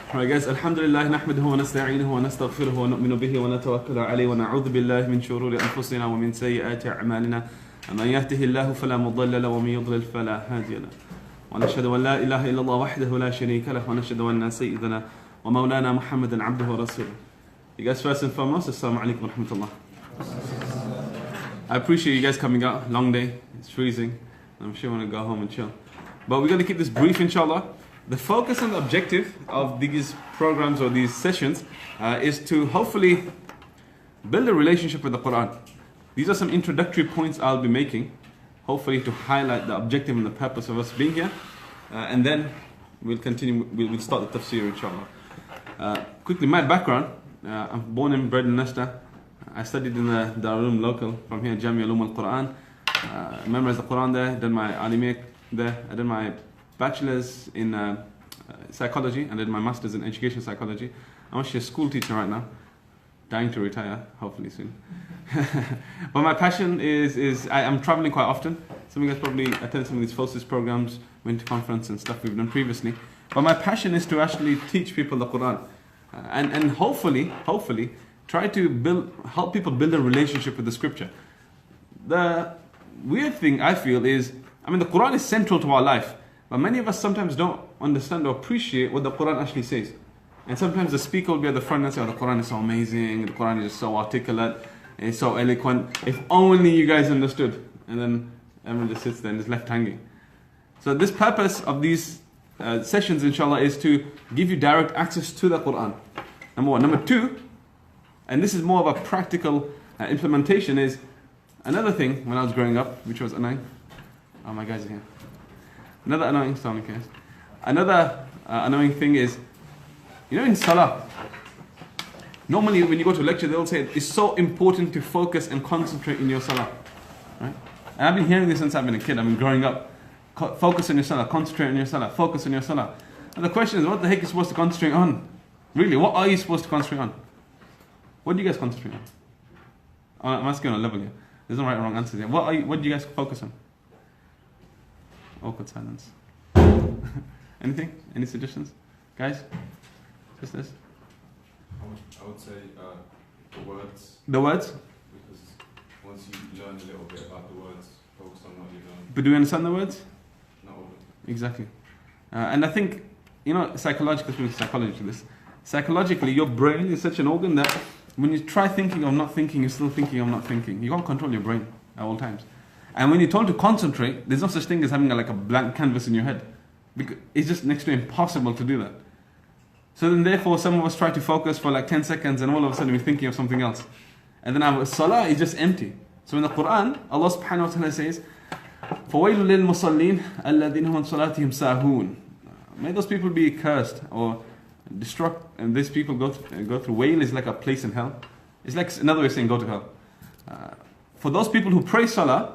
Alright guys, Alhamdulillah, nahmaduhu wa nasta'inuhu wa nastaghfiruhu wa nu'minu bihi wa natawakkalu alayhi wa na'udhu billahi min shururi anfusina wa min sayyiati a'malina. Man yahdihillahu fala mudilla lahu wa man yudlil fala hadiya lahu. Wa nashhadu an la ilaha illallah wahdahu la sharika lahu wa nashhadu anna sayyidana wa maulana Muhammadan abduhu wa rasuluh. You guys, first and foremost, assalamu alaikum wa rahmatullah. I appreciate you guys coming out. Long day, it's freezing. I'm sure you want to go home and chill. But we're going to keep this brief, inshallah. The focus and the objective of these programs or these sessions is to hopefully build a relationship with the Quran. These are some introductory points I'll be making, hopefully to highlight the objective and the purpose of us being here. And then we'll continue, we'll start the tafseer, inshallah. Quickly, my background. I'm born and bred in Nashta. I studied in the Darul local from here, Jamia Ulum al-Quran. Memorized the Quran there, did my alimiyah there. I did my bachelor's in psychology and did my master's in education psychology. I'm actually a school teacher right now, dying to retire, hopefully soon. But my passion is I'm traveling quite often. Some of you guys probably attended some of these FOSIS programs, went to conference and stuff we've done previously. But my passion is to actually teach people the Quran. And hopefully, try to help people build a relationship with the scripture. The weird thing I feel is, the Quran is central to our life. But many of us sometimes don't understand or appreciate what the Quran actually says. And sometimes the speaker will be at the front and say, oh, the Quran is so amazing, the Quran is just so articulate, it's so eloquent. If only you guys understood. And then everyone just sits there and is left hanging. So this purpose of these sessions, inshallah, is to give you direct access to the Quran. Number one. Number two, and this is more of a practical implementation, is another thing when I was growing up, which was annoying. Oh, my guys are here. Another annoying thing is, in Salah, normally when you go to a lecture, they'll say it's so important to focus and concentrate in your Salah. Right? And I've been hearing this since I've been a kid. I've been growing up. Focus on your Salah, concentrate on your Salah, focus on your Salah. And the question is, what the heck are you supposed to concentrate on? Really, what are you supposed to concentrate on? What do you guys concentrate on? I'm asking on a level here. There's no right or wrong answer here. What do you guys focus on? Awkward silence. Anything? Any suggestions? Guys? Just this? I would say the words. The words? Because once you learn a little bit about the words, focus on what you learn. But do we understand the words? Not all of them. Exactly. And I think, psychologically, psychologically, your brain is such an organ that when you try thinking of not thinking, you're still thinking of not thinking. You can't control your brain at all times. And when you're told to concentrate, there's no such thing as having a blank canvas in your head. Because it's just next to impossible to do that. So then therefore, some of us try to focus for 10 seconds and all of a sudden we're thinking of something else. And then our salah is just empty. So in the Quran, Allah subhanahu wa ta'ala says, فَوَيْلٌ لِلْمُصَلِّينَ الَّذِينَ هُمْ صَلَاتِهِمْ سَاهُونَ. May those people be cursed or destruct, and these people go through. Wail is like a place in hell. It's like another way of saying go to hell. For those people who pray salah,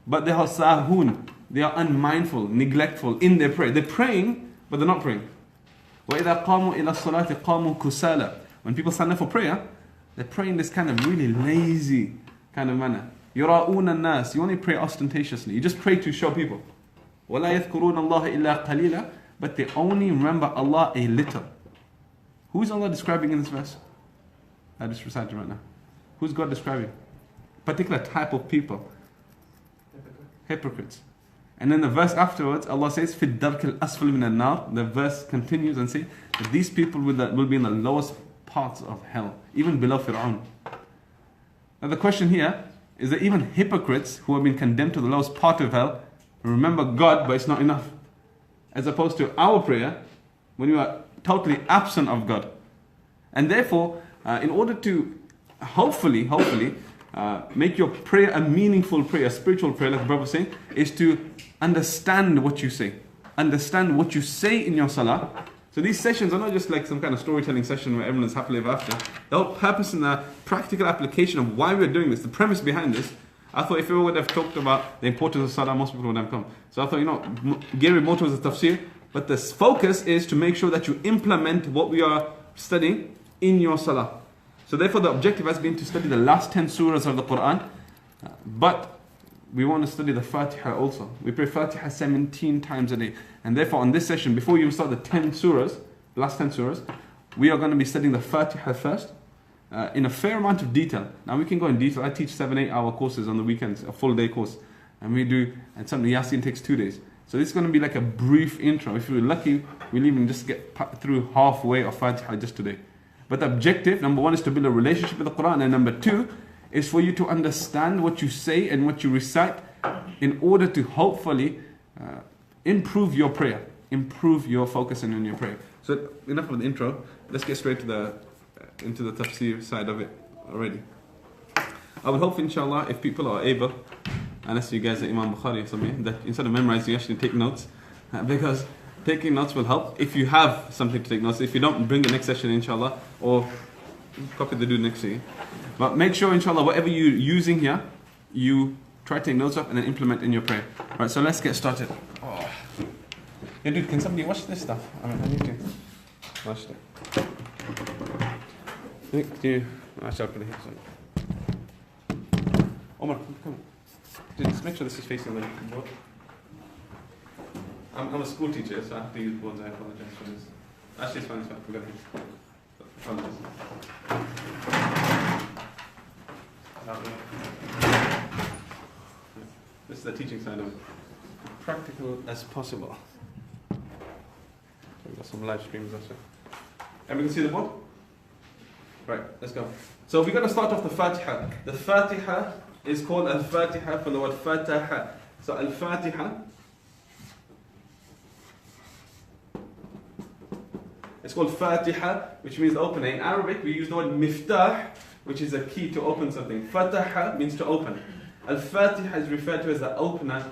but they are sahun, they are unmindful, neglectful in their prayer. They're praying, but they're not praying. وَإِذَا قَامُوا إِلَى الصَّلَاةِ قَامُوا كُسَالًا. When people stand up for prayer, they pray in this kind of really lazy kind of manner. يُرَاءُونَ النَّاسِ. You only pray ostentatiously. You just pray to show people. وَلَا يَذْكُرُونَ اللَّهَ إِلَّا قَلِيلًا. But they only remember Allah a little. Who is Allah describing in this verse? I just recited right now. Who's God describing? Particular type of people. Hypocrites. And then the verse afterwards, Allah says, فِي الدَّرْكِ الْأَسْفَلِ مِنَ النَّارِ. The verse continues and says that these people will be in the lowest parts of hell, even below Fir'aun. Now the question here is that even hypocrites who have been condemned to the lowest part of hell remember God, but it's not enough. As opposed to our prayer, when you are totally absent of God. And therefore, in order to hopefully make your prayer a meaningful prayer, a spiritual prayer, like the Prophet was saying, is to understand what you say. Understand what you say in your salah. So these sessions are not just like some kind of storytelling session where everyone's happily ever after. The whole purpose and the practical application of why we're doing this, the premise behind this, I thought if we would have talked about the importance of salah, most people would have come. So I thought, Gary motto is a tafseer, but the focus is to make sure that you implement what we are studying in your salah. So therefore the objective has been to study the last 10 surahs of the Quran, but we want to study the Faatiha also. We pray Faatiha 17 times a day. And therefore on this session, before you start the 10 surahs, last 10 surahs. We are going to be studying the Faatiha first, in a fair amount of detail. Now we can go in detail. I teach 7-8 hour courses on the weekends, a full day course. And some Yasin takes 2 days. So this is going to be like a brief intro. If you're lucky, we'll even just get through halfway of Faatiha just today. But the objective, number one, is to build a relationship with the Quran. And number two, is for you to understand what you say and what you recite in order to hopefully improve your prayer, improve your focus in your prayer. So enough of the intro. Let's get straight to into the tafsir side of it already. I would hope, inshallah, if people are able, unless you guys are Imam Bukhari or something, that instead of memorizing, you actually take notes, because taking notes will help. If you have something to take notes, if you don't, bring the next session, inshallah, or copy the dude next to you. But make sure, inshallah, whatever you're using here, you try to take notes of and then implement in your prayer. Right, so let's get started. Oh. Yeah, dude, can somebody watch this stuff? I need to watch it. I shall put it here. Omar, come on. Dude, just make sure this is facing the board. I'm a school teacher, so I have to use boards. I apologize for this. Actually, it's fine, forget it. Apologize. This is the teaching side of it. Practical as possible. We've got some live streams also. And we can see the board? Right, let's go. So we're going to start off the Fatiha. The Fatiha is called Al-Fatiha from the word Fataha. So Al-Fatiha, it's called Fatiha, which means opening. In Arabic, we use the word Miftah, which is a key to open something. Fataha means to open. Al-Fatiha is referred to as the opener.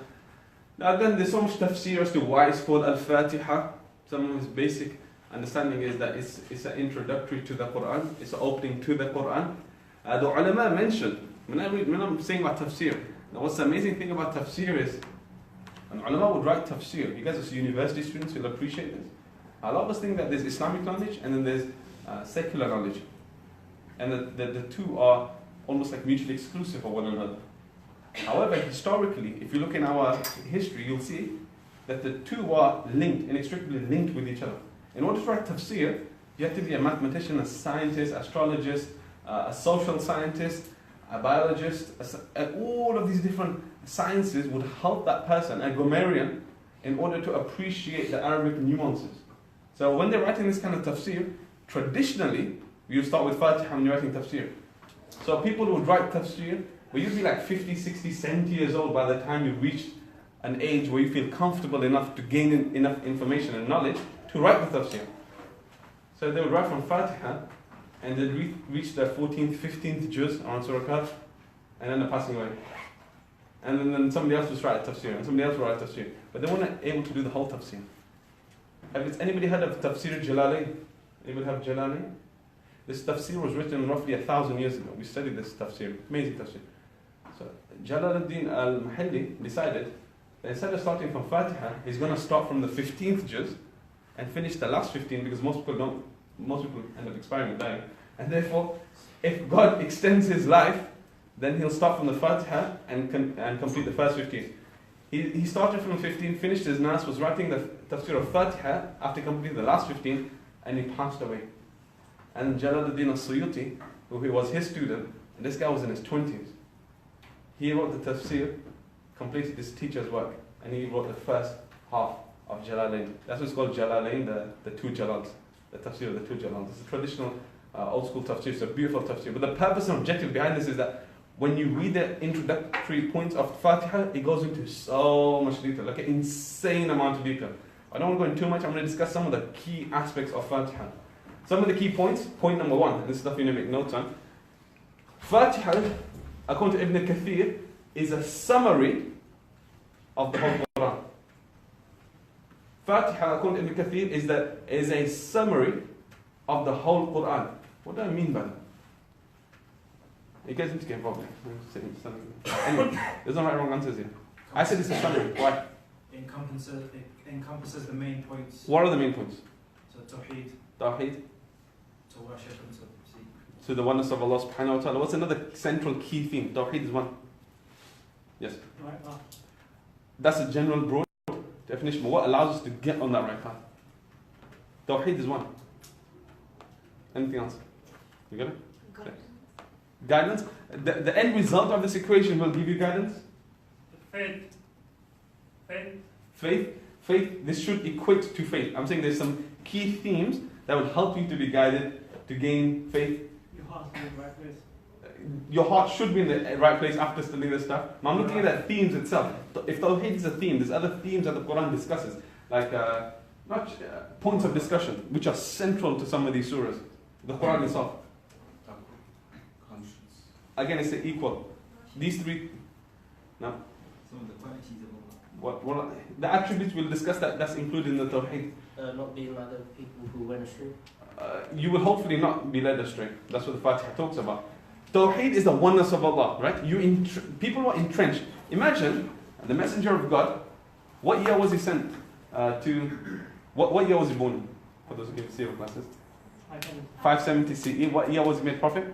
Now again, there's so much tafsir as to why it's called Al-Fatiha. Some of its basic understanding is that it's an introductory to the Quran, it's an opening to the Quran. The ulama mentioned, when I'm saying about tafsir, now what's the amazing thing about tafsir is, an ulama would write tafsir. You guys as university students will appreciate this. A lot of us think that there's Islamic knowledge and then there's secular knowledge. And the two are almost like mutually exclusive of one another. However, historically, if you look in our history, you'll see that the two are linked, inextricably linked with each other. In order to write tafsir, you have to be a mathematician, a scientist, astrologist, a social scientist, a biologist, all of these different sciences would help that person, a grammarian, in order to appreciate the Arabic nuances. So when they're writing this kind of tafsir, traditionally, you start with Fatiha when you're writing tafsir. So people would write tafsir, but you'd be like 50, 60, 70 years old by the time you reach an age where you feel comfortable enough to gain enough information and knowledge to write the tafsir. So they would write from Fatiha, and they'd reach their 14th, 15th juz on Surah Kahf, and then they're passing away. And then somebody else would write tafsir, and somebody else would write tafsir. But they weren't able to do the whole tafsir. Has anybody heard of Tafsir Jalalain? Anybody have Jalalain? This tafsir was written roughly 1,000 years ago. We studied this tafsir, amazing tafsir. So Jalaluddin al-Mahalli decided that instead of starting from Fatiha, he's going to start from the 15th juz and finish the last 15, because most people end up expiring and dying. And therefore, if God extends his life, then he'll start from the Fatiha and complete the first 15. He started from 15, finished his Nas, was writing the tafsir of Fatiha after completing the last 15, and he passed away. And Jalaluddin al-Suyuti, who was his student, and this guy was in his 20s, he wrote the tafsir, completed his teacher's work, and he wrote the first half of Jalalain. That's what's called Jalalain, the two Jalals, the tafsir of the two Jalals. It's a traditional old school tafsir, it's a beautiful tafsir. But the purpose and objective behind this is that when you read the introductory points of Fatiha, it goes into so much detail, like an insane amount of detail. I don't want to go into too much, I'm going to discuss some of the key aspects of Fatiha. Some of the key points, point number one, and this stuff you need to make notes on. Fatiha, according to Ibn Kathir, is a summary of the whole Quran. Fatiha, according to Ibn Kathir, is a summary of the whole Quran. What do I mean by that? You guys need to get involved. Anyway, there's no right or wrong answers here. I said it's a summary. Why? It encompasses the main points. What are the main points? So Tawheed. Tawheed. To worship and to seek. So the oneness of Allah subhanahu wa ta'ala. What's another central key theme? Tawheed is one. Yes. Right path. That's a general broad definition. But what allows us to get on that right path? Tawheed is one. Anything else? You got it? Guidance. The end result of this equation will give you guidance. Faith. This should equate to faith. I'm saying there's some key themes that will help you to be guided to gain faith. Your heart is in the right place. Your heart should be in the right place after studying this stuff. Now I'm looking at the themes itself. If Tawheed is a theme, there's other themes that the Quran discusses, like points of discussion, which are central to some of these surahs. The Quran itself. Conscience. Again, it's equal. These three. No. Some of the qualities of Allah. What the attributes we'll discuss that's included in the Tawheed. Not being like the people who went astray. You will hopefully not be led astray. That's what the Faatiha talks about. Tawheed is the oneness of Allah, right? People are entrenched. Imagine the Messenger of God. What year was he sent to? What year was he born? For those who give Surah classes, 570 CE. What year was he made prophet?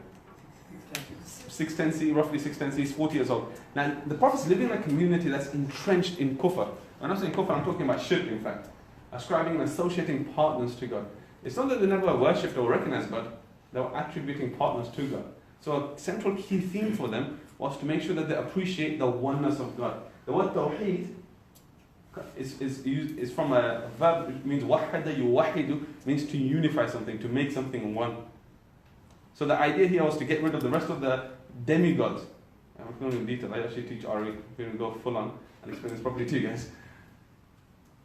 610 CE, roughly 610 CE. He's 40 years old. Now the Prophet's living in a community that's entrenched in kufr. When I'm saying kufr, I'm talking about shirk. In fact, ascribing and associating partners to God. It's not that they never worshipped or recognized God; they were attributing partners to God. So a central key theme for them was to make sure that they appreciate the oneness of God. The word Tawheed is from a verb, it means wahada yuwahidu, means to unify something, to make something one. So the idea here was to get rid of the rest of the demigods. I'm not going into detail, I actually teach Ari, we can go full on and explain this properly to you guys.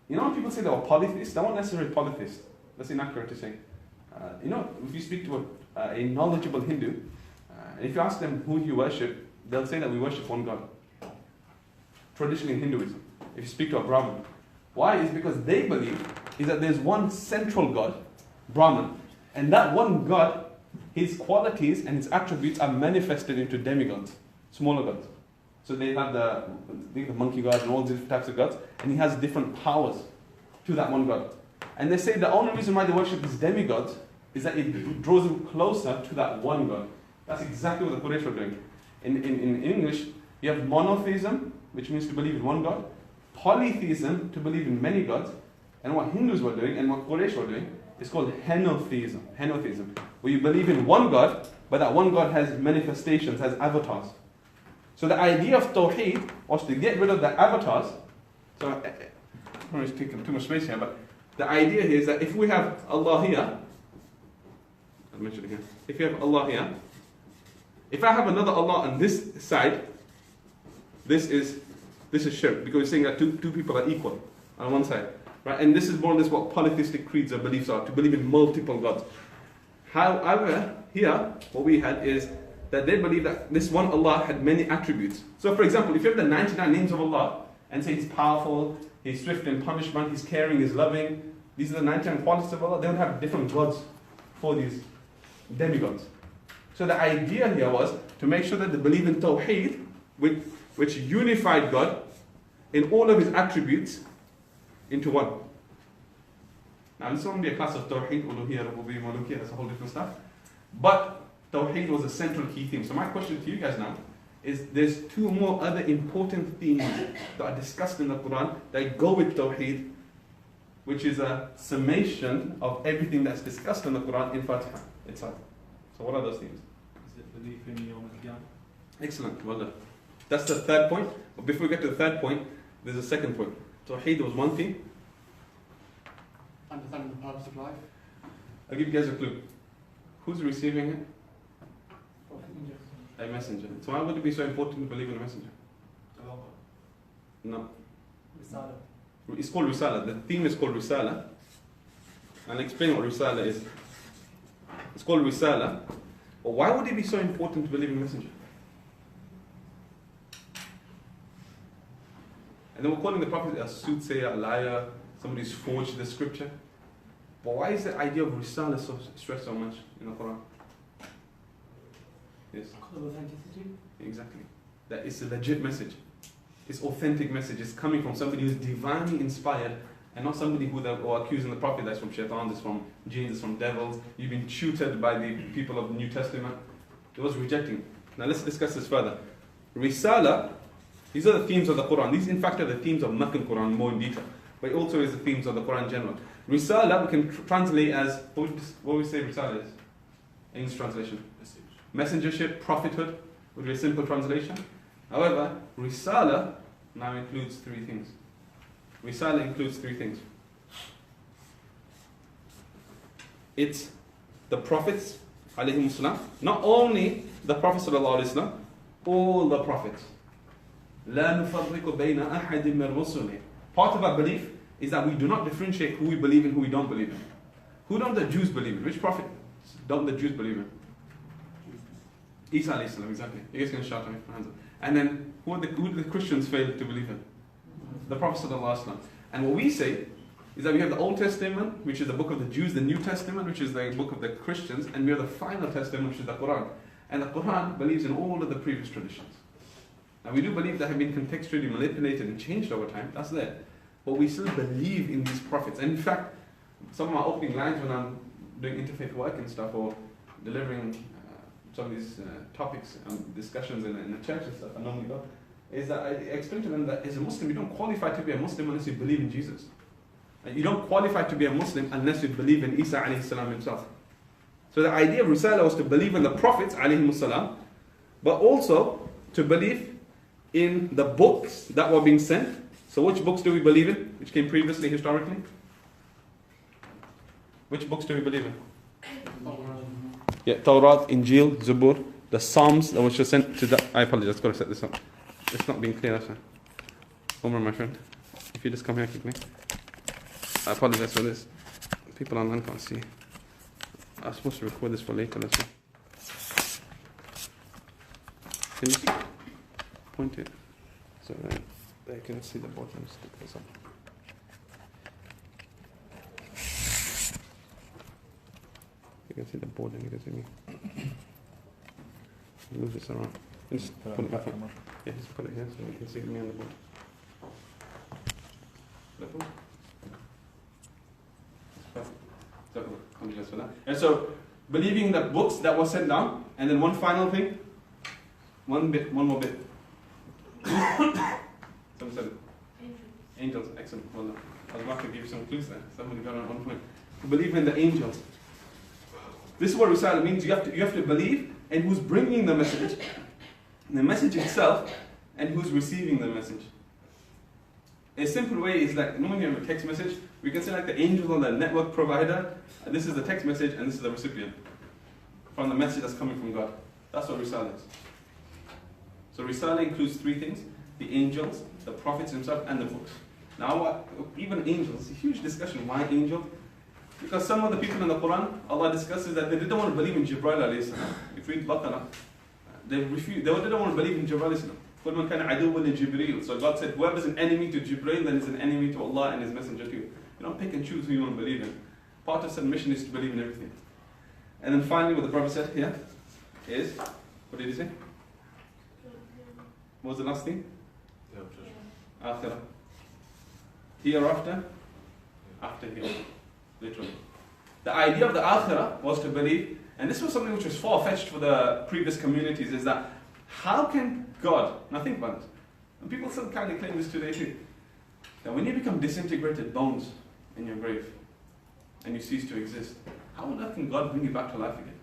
You know when people say they were polytheists, they weren't necessarily polytheists. That's inaccurate to say. If you speak to a knowledgeable Hindu, and if you ask them who you worship, they'll say that we worship one God. Traditionally in Hinduism, if you speak to a Brahmin. Why? Is because they believe is that there's one central God, Brahman, and that one God, his qualities and his attributes are manifested into demigods, smaller gods. So they have the monkey god and all these different types of gods, and he has different powers to that one God. And they say the only reason why they worship these demigods is that it draws them closer to that one God. That's exactly what the Quraysh were doing. In English, you have monotheism, which means to believe in one God, polytheism, to believe in many gods, and what Hindus were doing and what Quraysh were doing is called henotheism, where you believe in one God, but that one God has manifestations, has avatars. So the idea of Tawheed was to get rid of the avatars. So, I'm not taking too much space here, but the idea here is that if we have Allah here, I'll mention it again, if you have Allah here, if I have another Allah on this side, this is shirk, because we're saying that two people are equal on one side, right? And this is more or less what polytheistic creeds or beliefs are, to believe in multiple gods. However, here, what we had is that they believe that this one Allah had many attributes. So for example, if you have the 99 names of Allah, and say He's powerful, He's swift in punishment, He's caring, He's loving, these are the 99 qualities of Allah, they would have different gods for these demigods. So the idea here was to make sure that they believe in Tawheed, which unified God in all of His attributes into one. Now this won't be a class of Tawheed, Uluhiyya, Rububiyyah, Mulukiyyah, that's a whole different stuff. But Tawheed was a central key theme. So my question to you guys now is, there's two more other important themes that are discussed in the Quran that go with Tawheed, which is a summation of everything that's discussed in the Quran in Faatiha itself. So what are those themes? Is it belief in Yawm al-Qiyamah? Excellent, well done. That's the third point. But before we get to the third point, there's a second point. Tawheed was one theme. Understanding the purpose of life. I'll give you guys a clue. Who's receiving it? A messenger. So why would it be so important to believe in a messenger? No. Risala. It's called Risala. The theme is called Risala. I'll explain what Risala is. It's called Risala. But why would it be so important to believe in a messenger? And then we're calling the Prophet a soothsayer, a liar, somebody who's forged the scripture. But why is the idea of Risala so stressed so much in the Quran? Yes. Because of authenticity. Exactly. That it's a legit message. It's authentic message. It's coming from somebody who's divinely inspired, and not somebody who are accusing the Prophet that's from shaitan, that's from jinns, that's from devils. You've been tutored by the people of the New Testament. It was rejecting. Now let's discuss this further. Risala, these are the themes of the Quran. These in fact are the themes of Makkan Quran more in detail, but it also is the themes of the Quran in general. Risala we can translate as, what would we say Risala is? English translation. Messengership, prophethood would be a simple translation. However, Risala now includes three things. Risala includes three things. It's the prophets, alayhimus salam, not only the Prophet sallallahu alayhi wasallam, all the prophets. لا نفرق بين أحد من رسله. Part of our belief is that we do not differentiate who we believe in, who we don't believe in. Who don't the Jews believe in? Which prophet don't the Jews believe in? Isa alayhi salam, exactly. You guys can shout at me, hands up. And then who do the Christians fail to believe in? The Prophet sallallahu alaihi wasallam. And what we say is that we have the Old Testament, which is the book of the Jews, the New Testament, which is the book of the Christians, and we have the final testament, which is the Quran. And the Quran believes in all of the previous traditions. Now we do believe that have been contextually manipulated and changed over time, that's there. But we still believe in these prophets. And in fact, some of my opening lines when I'm doing interfaith work and stuff, or delivering some of these topics and discussions in the church and stuff I normally go, is that I explain to them that as a Muslim, you don't qualify to be a Muslim unless you believe in Jesus. And you don't qualify to be a Muslim unless you believe in Isa alayhi salam himself. So the idea of Risala was to believe in the prophets alayhi salam, but also to believe in the books that were being sent. So which books do we believe in, which came previously historically? Which books do we believe in? Yeah, Tawrat, Injil, Zabur, the Psalms that was sent to the... I apologize, I've got to set this up. It's not being clear, that's fine. Omar, my friend, if you just come here quickly. I apologize for this. People online can't see. I was supposed to record this for later, that's why. Can you just point it so that they can see the bottom? Stick this up. You can see the board and you can see me. Move this around. Just put it back on. Yeah, just put it here so you can see me on the board. Apologize for that. And so, believing the books that were sent down, and then one final thing, one more bit. Someone said it. Angels, excellent. Well done. I was about to give you some clues there. Somebody got on 1 point. To believe in the angels. This is what Risala means. You have to believe in who's bringing the message, the message itself, and who's receiving the message. A simple way is like, when you have a text message, we can say like the angel or the network provider, this is the text message and this is the recipient from the message that's coming from God. That's what Risala is. So Risala includes three things: the angels, the prophets himself, and the books. Now, even angels, it's a huge discussion. Why angels? Because some of the people in the Quran, Allah discusses that they didn't want to believe in Jibreel alayhi salam. If we read Baqarah, they didn't want to believe in Jibreel alayhi salam. So God said, whoever is an enemy to Jibreel, then is an enemy to Allah and His Messenger too. You don't pick and choose who you want to believe in. Part of submission is to believe in everything. And then finally, what the Prophet said here is, what did he say? What was the last thing? Akhirah. Hereafter, after here. Literally. The idea of the Akhirah was to believe, and this was something which was far-fetched for the previous communities, is that how can God, now think about this, and people still kind of claim this today too, that when you become disintegrated bones in your grave, and you cease to exist, how on earth can God bring you back to life again?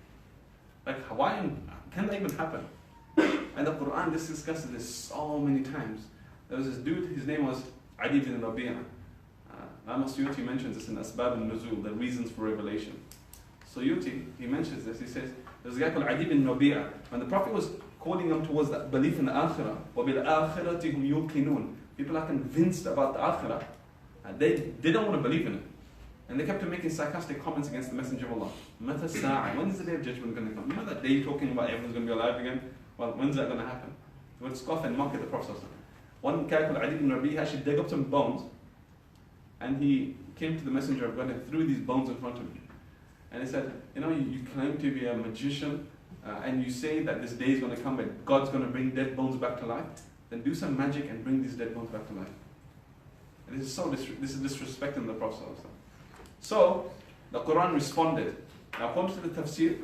Like, why can that even happen? And the Quran discusses this so many times. There was this dude, his name was Adi bin Rabi'a. Suyuti mentions this in Asbab al-Nuzul, the reasons for revelation. Suyuti, he mentions this, he says, there's a guy called Adi bin Rabi'a. When the Prophet was calling them towards that belief in the Akhirah, وَبِالْآخِرَةِ هُمْ يُوقِنُونَ, people are convinced about the Akhirah, and they don't want to believe in it. And they kept making sarcastic comments against the Messenger of Allah. مَتَى السَّاعَةِ, when is the day of judgment going to come? You know that day you're talking about everyone's going to be alive again? Well, when's that going to happen? They would scoff and mock at the Prophet. One guy called Adi bin Rabi'a actually dug up some bones, and he came to the Messenger of God and threw these bones in front of him. And he said, you know, you claim to be a magician, and you say that this day is going to come when God's going to bring dead bones back to life, then do some magic and bring these dead bones back to life. And this is disrespecting the Prophet. So, the Quran responded. Now, according to the Tafseer,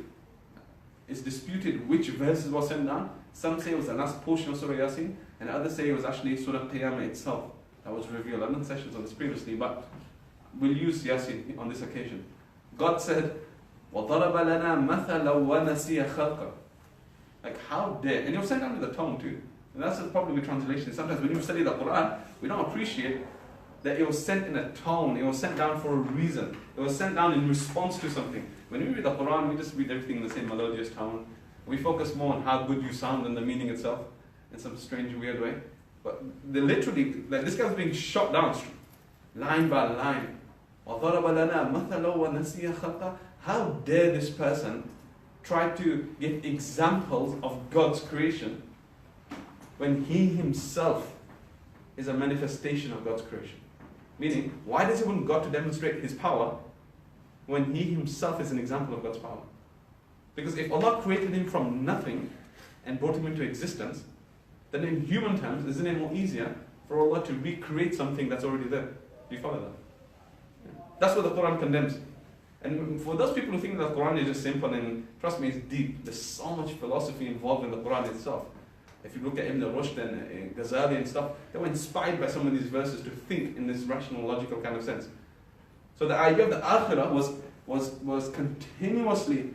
it's disputed which verses were sent down. Some say it was the last portion of Surah Yasin, and others say it was actually Surah Qiyamah itself that was revealed. I've done sessions on this previously, but we'll use Yasin on this occasion. God said, وَضَرَبَ لَنَا مَثَلًا وَنَسِيَ خَلْقًا. Like, how dare, and you'll send down with the tone too. And that's the problem with translation. Sometimes when you study the Quran, we don't appreciate that it was sent in a tone, it was sent down for a reason. It was sent down in response to something. When we read the Quran, we just read everything in the same melodious tone. We focus more on how good you sound than the meaning itself, in some strange, weird way. But they literally, like this guy's being shot down, line by line. وَضَرَبَ لَنَا مَثَلًا وَنَسِيَ خَلْقًا. How dare this person try to give examples of God's creation when he himself is a manifestation of God's creation? Meaning, why does he want God to demonstrate his power when he himself is an example of God's power? Because if Allah created him from nothing and brought him into existence, then in human terms, isn't it more easier for Allah to recreate something that's already there? Do you follow that? That's what the Quran condemns. And for those people who think that the Quran is just simple, and trust me, it's deep. There's so much philosophy involved in the Quran itself. If you look at Ibn Rushd and Ghazali and stuff, they were inspired by some of these verses to think in this rational, logical kind of sense. So the idea of the Akhirah was continuously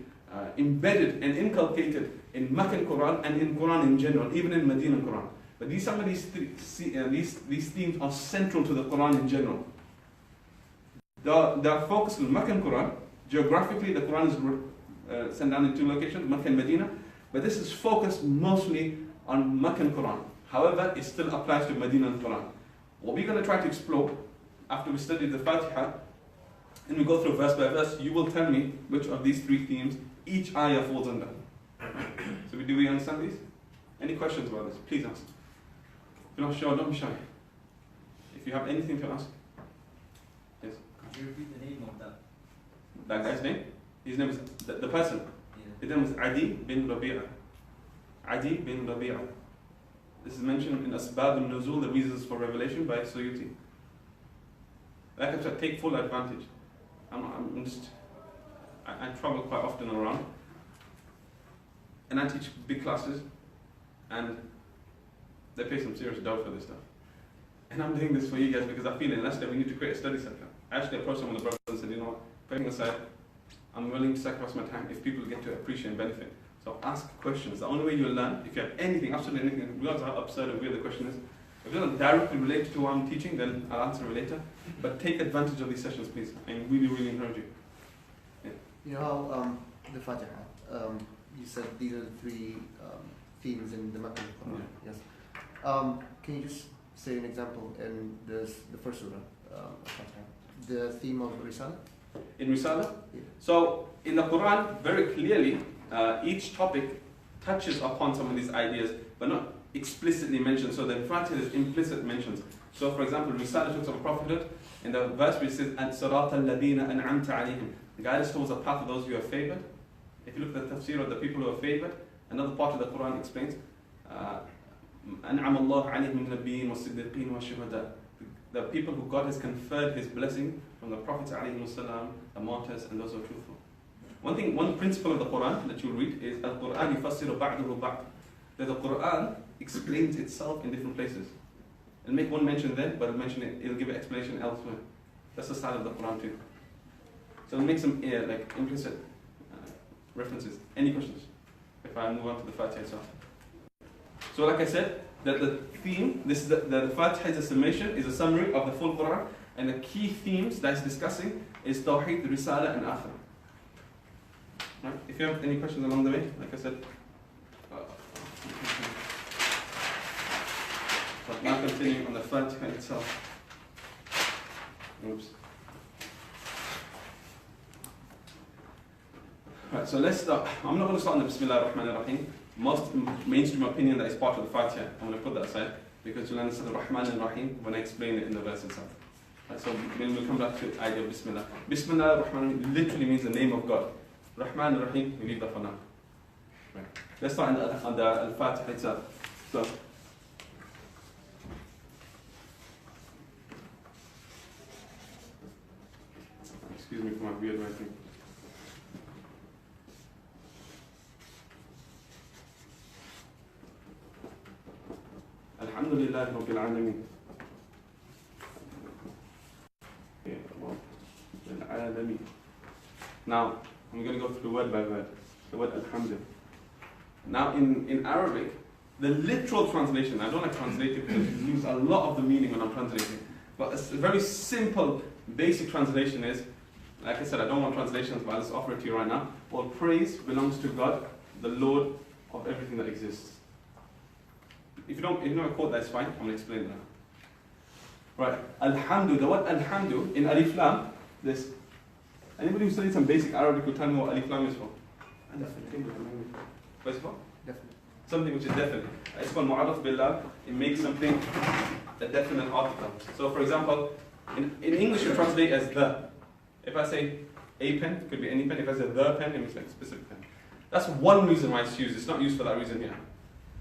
embedded and inculcated in Meccan Quran and in Quran in general, even in Medina Quran. But some of these themes are central to the Quran in general. They are focused on Meccan Quran. Geographically, the Quran is sent down in two locations, Mecca and Medina. But this is focused mostly on Meccan Quran. However, it still applies to Medina Quran. What we're going to try to explore after we study the Faatiha, and we go through verse by verse, you will tell me which of these three themes each ayah falls under. So do we understand these? Any questions about this? Please ask. If you're not sure, don't be shy. If you have anything to ask. Yes? Could you repeat the name of that? That guy's name? His name is, the person. His name is Adi bin Rabi'a. Adi bin Rabi'a. This is mentioned in Asbab al-Nuzul, the reasons for revelation, by Suyuti. Like I said, take full advantage. I travel quite often around, and I teach big classes, and they pay some serious dough for this stuff. And I'm doing this for you guys because I feel in Leicester we need to create a study center. I actually approached some of the brothers and said, you know what, putting aside, I'm willing to sacrifice my time if people get to appreciate and benefit. So ask questions. The only way you'll learn, if you have anything, absolutely anything, regardless of how absurd or weird the question is, if it doesn't directly relate to what I'm teaching, then I'll answer it later. But take advantage of these sessions, please. I really, really encourage you. Yeah. You know how the Fatiha, you said these are the three themes in the Meccan Quran. Yeah. Yes. Can you just say an example in the first surah, Fatiha, the theme of Risala? In Risala? Yeah. So in the Quran, very clearly, each topic touches upon some of these ideas, but not explicitly mentioned. So the Fatiha is implicit mentions. So for example, Risala talks of prophethood. In the verse which says, "An-Sirata alladhina an'amta alayhim," guide us towards the path of those who are favored. If you look at the tafsir of the people who are favored, another part of the Quran explains, "An'ama Allah alayhim min nabiyyin wa siddiqeen wa shuhada." The people who God has conferred His blessing from the prophets alayhi salam, the martyrs, and those who are truthful. One principle of the Quran that you'll read is Al-Quran yufassiru ba'duhu ba'd. That the Quran explains itself in different places. It'll make one mention there, but it'll give an explanation elsewhere. That's the style of the Quran too. So it'll make some implicit references. Any questions? If I move on to the Fatiha itself. So like I said, that the theme, this is the Fatiha is a summation, is a summary of the full Quran, and the key themes that it's discussing is Tawheed, Risala, and Akhirah. Right? If you have any questions along the way, like I said, but now continuing on the Fatiha itself. Oops. Right, so let's start. I'm not going to start on the Bismillah ar-Rahman ar-Rahim. Most mainstream opinion that is part of the Fatiha, I'm going to put that aside because you'll understand the Rahman and Rahim when I explain it in the verse itself. Right, so we'll come back to the idea of Bismillah. Bismillah ar-Rahman literally means the name of God. Rahman ar-Rahim, we leave that for now. Right. Let's start on the Al-Fatiha itself. So, excuse me for my weird writing. Alhamdulillah Rabbil Alameen. Now, I'm going to go through word by word. The word alhamdulillah. Now, in Arabic, the literal translation, I don't like translating because you lose a lot of the meaning when I'm translating. But a very simple, basic translation is, like I said, I don't want translations, but I'll just offer it to you right now. All praise belongs to God, the Lord of everything that exists. If you know a quote, that's fine. I'm going to explain that. Right. Alhamdu, the word alhamdu in alif lam, this. Anybody who studied some basic Arabic will tell me what alif lam is for? Definitely. What's it for? Definitely. Something which is definite. It's called mu'arraf billah. It makes something a definite article. So for example, in English you translate as the. If I say a pen, it could be any pen. If I say the pen, it means like a specific pen. That's one reason why it's used. It's not used for that reason here.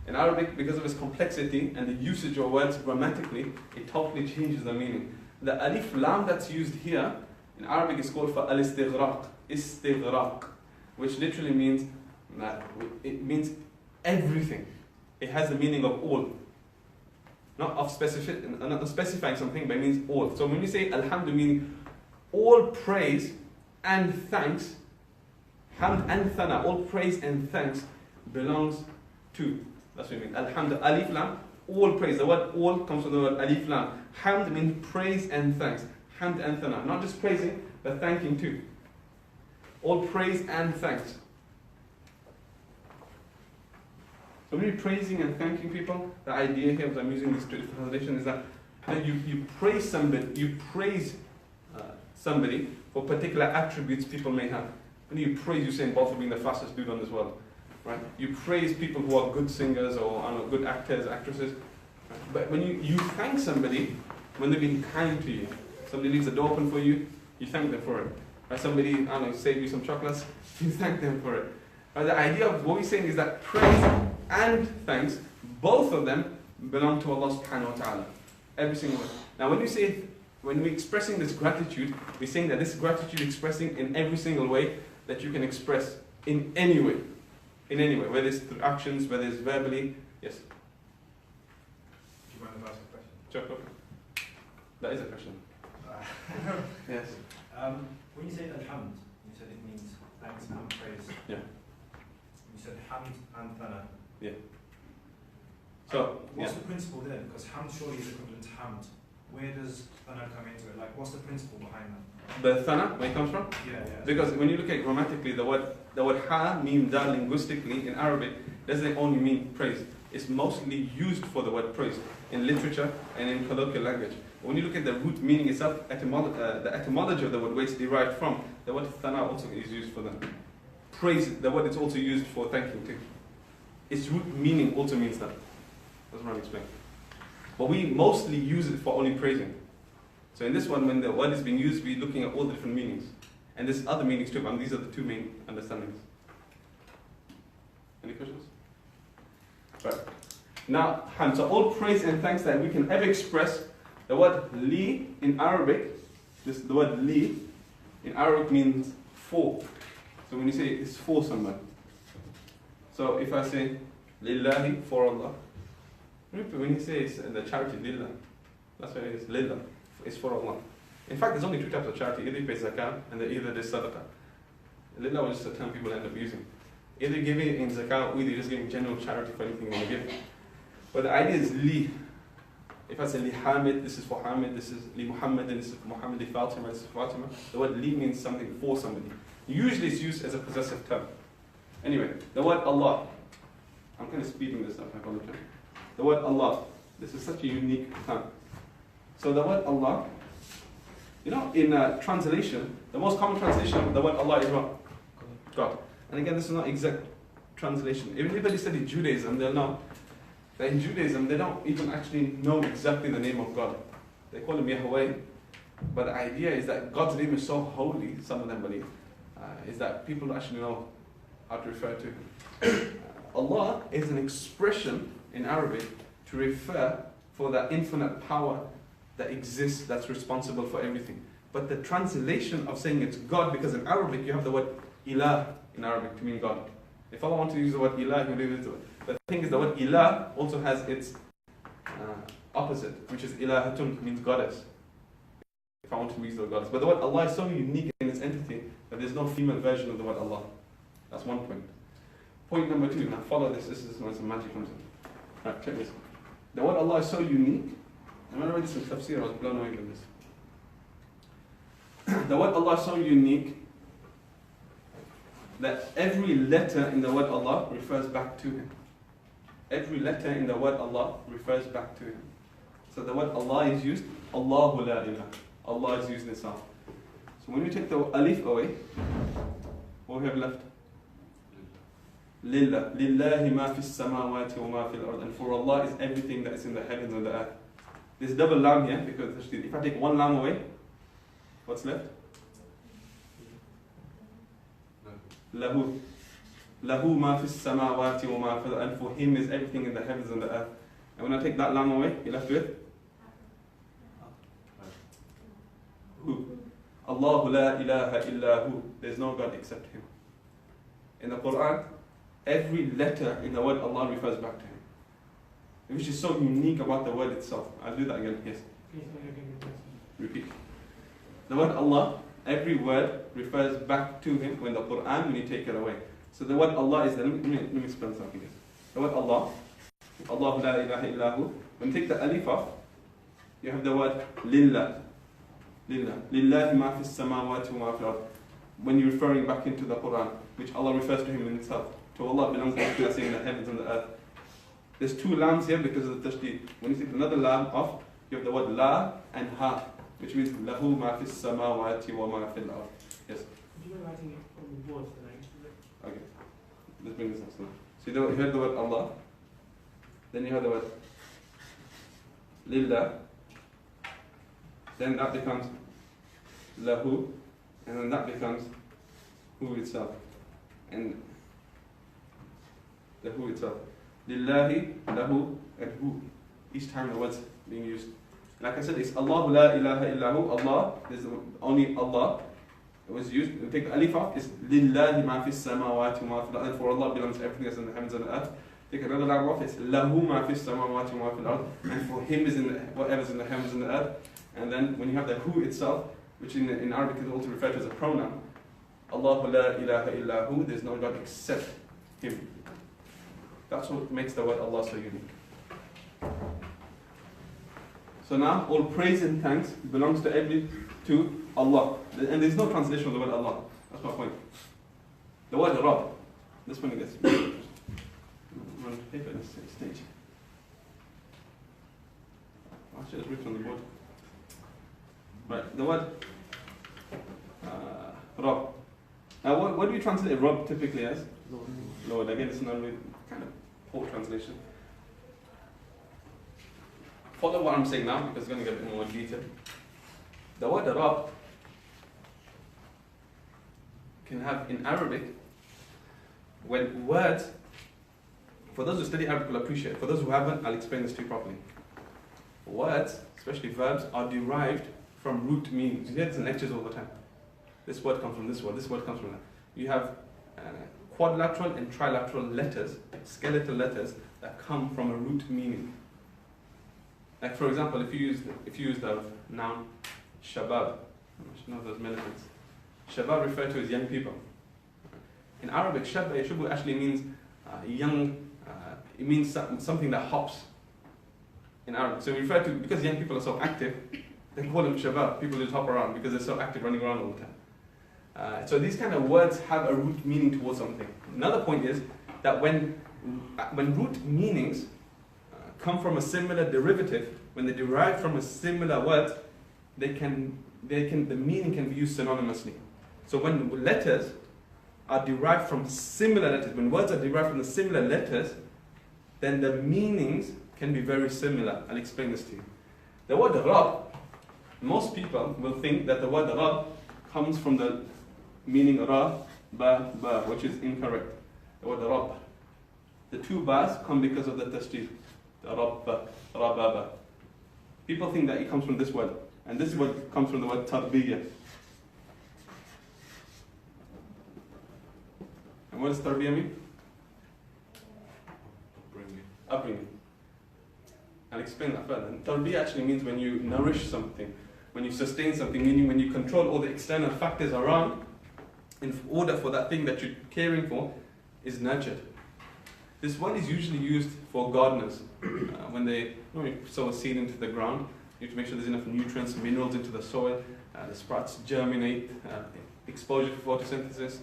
In Arabic, because of its complexity and the usage of words grammatically, it totally changes the meaning. The alif lam that's used here, in Arabic is called for al-istighraq, istighraq, which literally means that it means everything. It has the meaning of all. Not specifying something, but it means all. So when you say alhamdu, meaning all praise and thanks, hamd and thana, all praise and thanks belongs to. That's what it means. Alhamdu, alif lam, all praise. The word all comes from the word alif lam. Hamd means praise and thanks. Hamd and thana. Not just praising, but thanking too. All praise and thanks. So when you're praising and thanking people, the idea here, as I'm using this translation, is that you praise somebody, somebody for particular attributes people may have. When you praise Usain Bolt for being the fastest dude on this world, right? You praise people who are good singers or good actors, actresses. Right? But when you thank somebody when they've been kind to you, somebody leaves the door open for you, you thank them for it. Right? Somebody, saved you some chocolates, you thank them for it. Right? The idea of what we're saying is that praise and thanks, both of them belong to Allah subhanahu wa ta'ala. Every single one. Now when we're expressing this gratitude, we're saying that this gratitude expressing in every single way that you can express in any way. In any way, whether it's through actions, whether it's verbally. Yes? Do you mind if I ask a question? Sure, okay. That is a question. Yes. When you say alhamd, you said it means thanks and praise. Yeah. You said hamd and thana. Yeah. So, what's the principle there? Because hamd surely is equivalent to hamd. Where does thana come into it? Like, what's the principle behind that? The thana, where it comes from? Yeah. Because when you look at it grammatically, the word ha, mim, da, linguistically in Arabic doesn't only mean praise. It's mostly used for the word praise in literature and in colloquial language. When you look at the root meaning itself, the etymology of the word, where it's derived from, the word thana also is used for that. Praise, the word is also used for thanking too. Its root meaning also means that. That's what I'm explaining. But we mostly use it for only praising. So in this one, when the word is being used, we're looking at all the different meanings. And there's other meanings too, but these are the two main understandings. Any questions? Right. Now, hamd. So all praise and thanks that we can ever express, the word li in Arabic, the word li in Arabic means for. So when you say it's for someone. So if I say lillahi, for Allah. When you say it's the charity lillah, that's what it is, lillah. It's for Allah. In fact, there's only two types of charity. Either you pay zakah and either there's sadaqah. Lillah was just a term people end up using. Either giving it in zakah or either just giving general charity for anything you want to give. But the idea is li. If I say li Hameed, this is for Hameed, this is li Muhammad, this is for Muhammad, li Faatiha, this is for Fatima. The word li means something for somebody. Usually it's used as a possessive term. Anyway, the word Allah. I'm kind of speeding this up, I apologize. The word Allah. This is such a unique term. So the word Allah, in translation, the most common translation of the word Allah is what? God. And again, this is not exact translation. If anybody studied Judaism, they'll know that in Judaism, they don't even actually know exactly the name of God. They call him Yahweh. But the idea is that God's name is so holy, some of them believe, is that people don't actually know how to refer to him. Allah is an expression in Arabic to refer for that infinite power that exists, that's responsible for everything. But the translation of saying it's God, because in Arabic you have the word ilah in Arabic to mean God. If Allah wants to use the word ilah, he'll use it. But the thing is, the word ilah also has its opposite, which is ilahatun, means goddess. if I want to reach the word God is. But the word Allah is so unique in its entity that there's no female version of the word Allah. That's one point. Point number two, now follow this, this is where some magic comes in. Right, check this. The word Allah is so unique, and when I read this in Tafseer, I was blown away with this. The word Allah is so unique that every letter in the word Allah refers back to Him. Every letter in the word Allah refers back to Him. So the word Allah is used, Allahu la ilah. Allah is used in itself. So when we take the alif away, what we have left? Lillah. Lillahi ma fi samawati wa ma fi al-ard. And for Allah is everything that is in the heavens and the earth. There's double lam here because if I take one lam away, what's left? Lahu. Lahu ma fi samawati wa ma fi al-ard. And for Him is everything in the heavens and the earth. And when I take that lam away, you're left with? Who? Allahu la ilaha illa hu. There's no God except Him. In the Quran, every letter in the word Allah refers back to Him. Which is so unique about the word itself. I'll do that again, yes. Repeat. The word Allah, every word refers back to Him when the Quran, when you take it away. So the word Allah is, let me explain something. The word Allah, Allahu la ilaha illa hu. When you take the alif off, you have the word Lillah. Lillah. Lillahi ma fi samawati wa ma fi al-ard. When you're referring back into the Quran, which Allah refers to Him in itself. To Allah belongs everything that's in the heavens and the earth. There's two lams here because of the tashdid. When you take another lam off, you have the word la and ha, which means lahu ma fi samawati wa ma fi al-ard. Yes? Do you mind writing it on the board tonight? Okay. Let's bring this up now. So you heard the word Allah, then you heard the word Lillah, then that becomes lahu, and then that becomes hu itself. And the hu itself. Lillahi, lahu, and hu. Each time the words being used. Like I said, it's Allahu la ilaha illahu. Allah, there's only Allah. It was used. We take the alif off, it's Lillahi ma fi samawati wa ma fi al-ard. For Allah belongs everything that's in the heavens and the earth. Take another lam off, it's lahu ma fi samawati wa ma fi al-ard. And for Him is in the, whatever's in the heavens and the earth. And then when you have the hu itself, which in Arabic is also referred to as a pronoun, Allahu la ilaha illahu, there's no God except Him. That's what makes the word Allah so unique. So now, all praise and thanks belongs to Allah. And there's no translation of the word Allah. That's my point. The word Rabb, this one gets I'm on paper at this stage. I should have written on the board. Right, the word Rabb. Now, what do we translate Rabb typically as? Lord. Again, it's not really kind of poor translation. Follow what I'm saying now because it's going to get a bit more detail. The word Rabb can have in Arabic, when words, for those who study Arabic will appreciate, for those who haven't, I'll explain this to you properly. Words, especially verbs, are derived from root meanings. You hear this in lectures all the time. This word comes from this word comes from that. You have quadrilateral and trilateral letters, skeletal letters, that come from a root meaning. Like for example, if you use the noun shabab, I should know those militants. Shabab referred to as young people. In Arabic, shabab actually means young. It means something that hops. In Arabic, so we refer to, because young people are so active, they call them shabab. People just hop around because they're so active, running around all the time. So these kind of words have a root meaning towards something. Another point is that when root meanings come from a similar derivative, when they derive from a similar word, the meaning can be used synonymously. So when letters are derived from similar letters, when words are derived from the similar letters, then the meanings can be very similar. I'll explain this to you. The word Rabb, most people will think that the word Rabb comes from the meaning Ra, Ba, Ba, which is incorrect. The word Rabb. The two Bas come because of the tashdid. The Rabb, Rababa. People think that it comes from this word. And this word comes from the word Tarbiyah. And what does Tarbiyah mean? Upbringing. I'll explain that further. And Tarbiyah actually means when you nourish something, when you sustain something, meaning when you control all the external factors around, in order for that thing that you're caring for is nurtured. This word is usually used for gardeners. When they sow a seed into the ground, you have to make sure there's enough nutrients, minerals into the soil, the sprouts germinate, exposure for photosynthesis.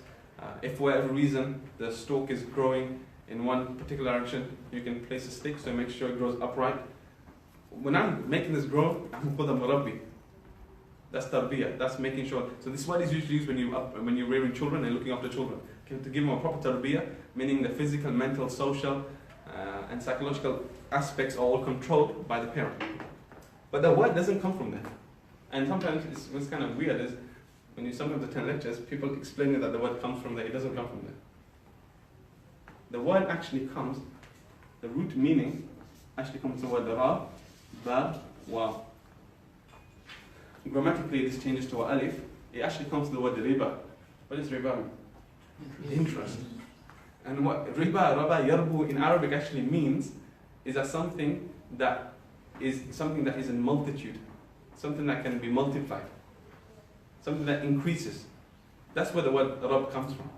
If for whatever reason the stalk is growing in one particular direction, you can place a stick so make sure it grows upright. When I'm making this grow, I'm called a murabbi. That's tarbiyah, that's making sure. So this word is usually used when you're rearing children and looking after children. To give them a proper tarbiyah, meaning the physical, mental, social, and psychological aspects are all controlled by the parent. But the word doesn't come from there. And sometimes what's kind of weird is when you sometimes attend lectures, people explain that the word comes from there. It doesn't come from there. The word actually comes, the root meaning actually comes from the word ra, ba, wa. Grammatically, this changes to a alif. It actually comes to the word riba. What is riba mean? Interest. And what riba, raba, yarbu in Arabic actually means is that something that is in multitude, something that can be multiplied, something that increases. That's where the word rab comes from.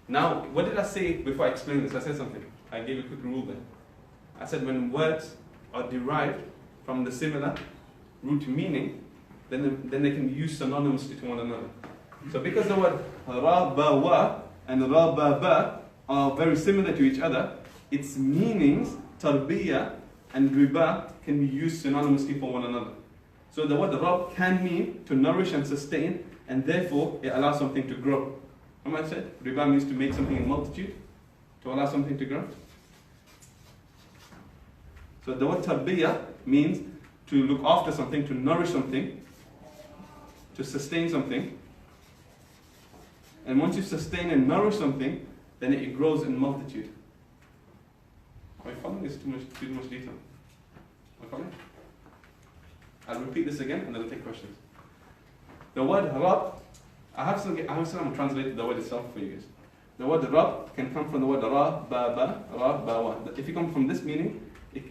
Now, what did I say before I explained this? I said something. I gave a quick rule there. I said when words are derived from the similar root meaning, then they can be used synonymously to one another. So because the word ra-ba-wa and ra-ba-ba are very similar to each other, its meanings, tarbiyah and riba, can be used synonymously for one another. So the word rab can mean to nourish and sustain, and therefore it allows something to grow. Remember I said riba means to make something in multitude, to allow something to grow. So the word tarbiyah means to look after something, to nourish something, to sustain something. And once you sustain and nourish something, then it grows in multitude. Am I following this too much detail? Am I following? I'll repeat this again and then I'll take questions. The word rab, I have some translated the word itself for you guys. The word rab can come from the word ra, ba, ba, ra, ba, wa. If you come from this meaning,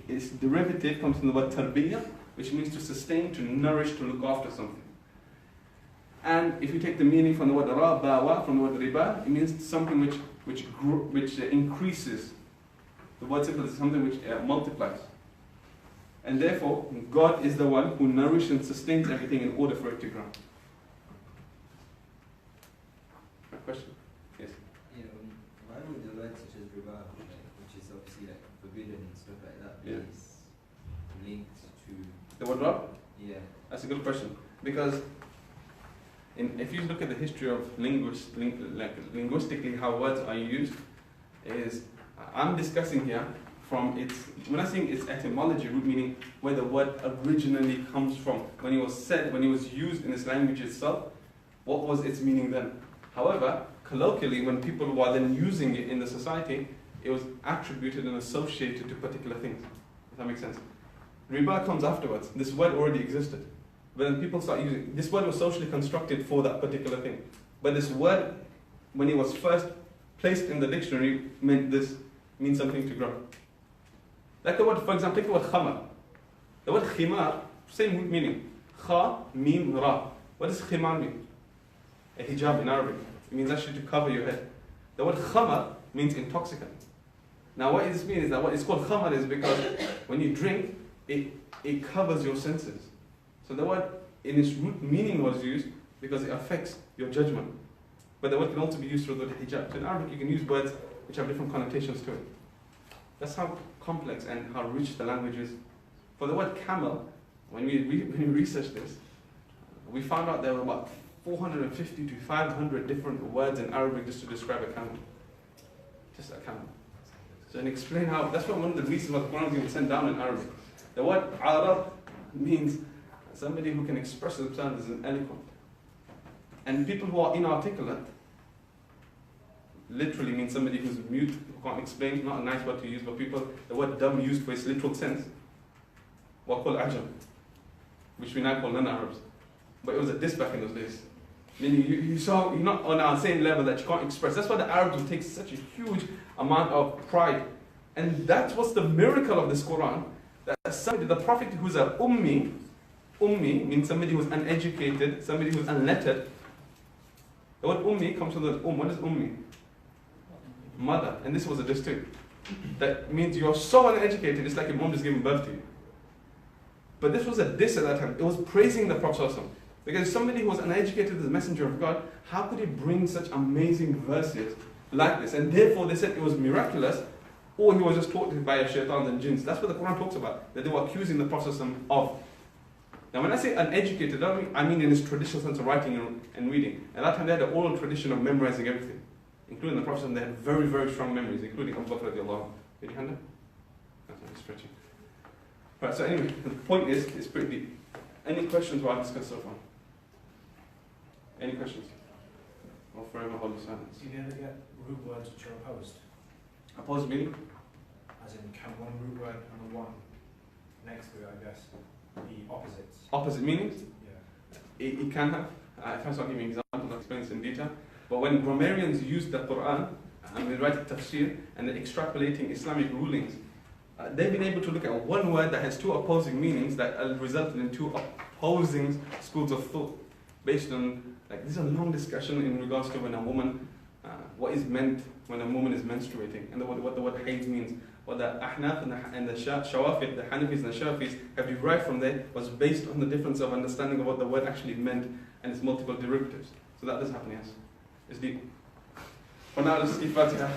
its derivative comes from the word tarbiyah, which means to sustain, to nourish, to look after something. And if you take the meaning from the word ra, ba, wa, from the word riba, it means something which increases. The word simply is something which multiplies. And therefore, God is the one who nourishes and sustains everything in order for it to grow. A question? Yes? Yeah, why would the word such as riba, which is obviously like forbidden and stuff like that, be linked to... The word rab? Yeah. That's a good question. Because if you look at the history of linguistically how words are used, I'm discussing here from when I say its etymology, root meaning, where the word originally comes from. When it was used in this language itself, what was its meaning then? However, colloquially, when people were then using it in the society, it was attributed and associated to particular things. If that makes sense. Riba comes afterwards. This word already existed. But then people start using this word was socially constructed for that particular thing. But this word, when it was first placed in the dictionary, means something to grow. Like the word, for example, take the word khamar. The word khimar, same root meaning. Kha, mim, ra. What does khimar mean? A hijab in Arabic. It means actually to cover your head. The word khamar means intoxicant. Now what this means is that what it's called khamar is because when you drink, it covers your senses. So the word in its root meaning was used because it affects your judgment. But the word can also be used through the hijab. So in Arabic you can use words which have different connotations to it. That's how complex and how rich the language is. For the word camel, when we researched this, we found out there were about 450 to 500 different words in Arabic just to describe a camel. Just a camel. So and explain how, that's one of the reasons why the Quran was even sent down in Arabic. The word Arab means somebody who can express themselves as an eloquent. And people who are inarticulate literally means somebody who's mute, who can't explain, not a nice word to use, but the word dumb used for its literal sense, were called ajam, which we now call non-Arabs. But it was a diss back in those days. Meaning you're not on our same level that you can't express. That's why the Arabs will take such a huge amount of pride. And that's what's the miracle of this Quran, that somebody, the Prophet who's an ummi, Ummi means somebody who's uneducated, somebody who's unlettered. The word Ummi comes from the What is Ummi? Mother. And this was a distinct. That means you're so uneducated, it's like your mom just giving birth to you. But this was a diss at that time. It was praising the Prophet ﷺ. Because somebody who was uneducated as a messenger of God, how could he bring such amazing verses like this? And therefore they said it was miraculous, or he was just taught by a shaitan and jinns. That's what the Quran talks about, that they were accusing the Prophet ﷺ of. Now when I say uneducated, I mean in its traditional sense of writing and reading. At that time they had an oral tradition of memorizing everything. Including the Prophet ﷺ, they had very, very strong memories, including Abu Bakr radiallahu anhu. Did you hand it? That's not stretching. Right, so anyway, the point is, it's pretty deep. Any questions what I've discussed so far? Any questions? Or forever hold the silence. Do you ever get root words which are opposed? Opposed meaning? As in, can one root word and the one next to it, I guess, be opposites? Opposite meanings? Yeah. It can have. If I'll give you an example, I'll explain this in detail. But when grammarians use the Quran, and they write Tafseer, and they're extrapolating Islamic rulings, they've been able to look at one word that has two opposing meanings that resulted in two opposing schools of thought. Based on, like, this is a long discussion in regards to when a woman, what is meant when a woman is menstruating, and what the word hayd means. What the Ahnaf and the Shawafid, the Hanafis and the Shafis have derived from there was based on the difference of understanding of what the word actually meant and its multiple derivatives. So that does happen, yes. It's deep. For now, let's keep Faatiha.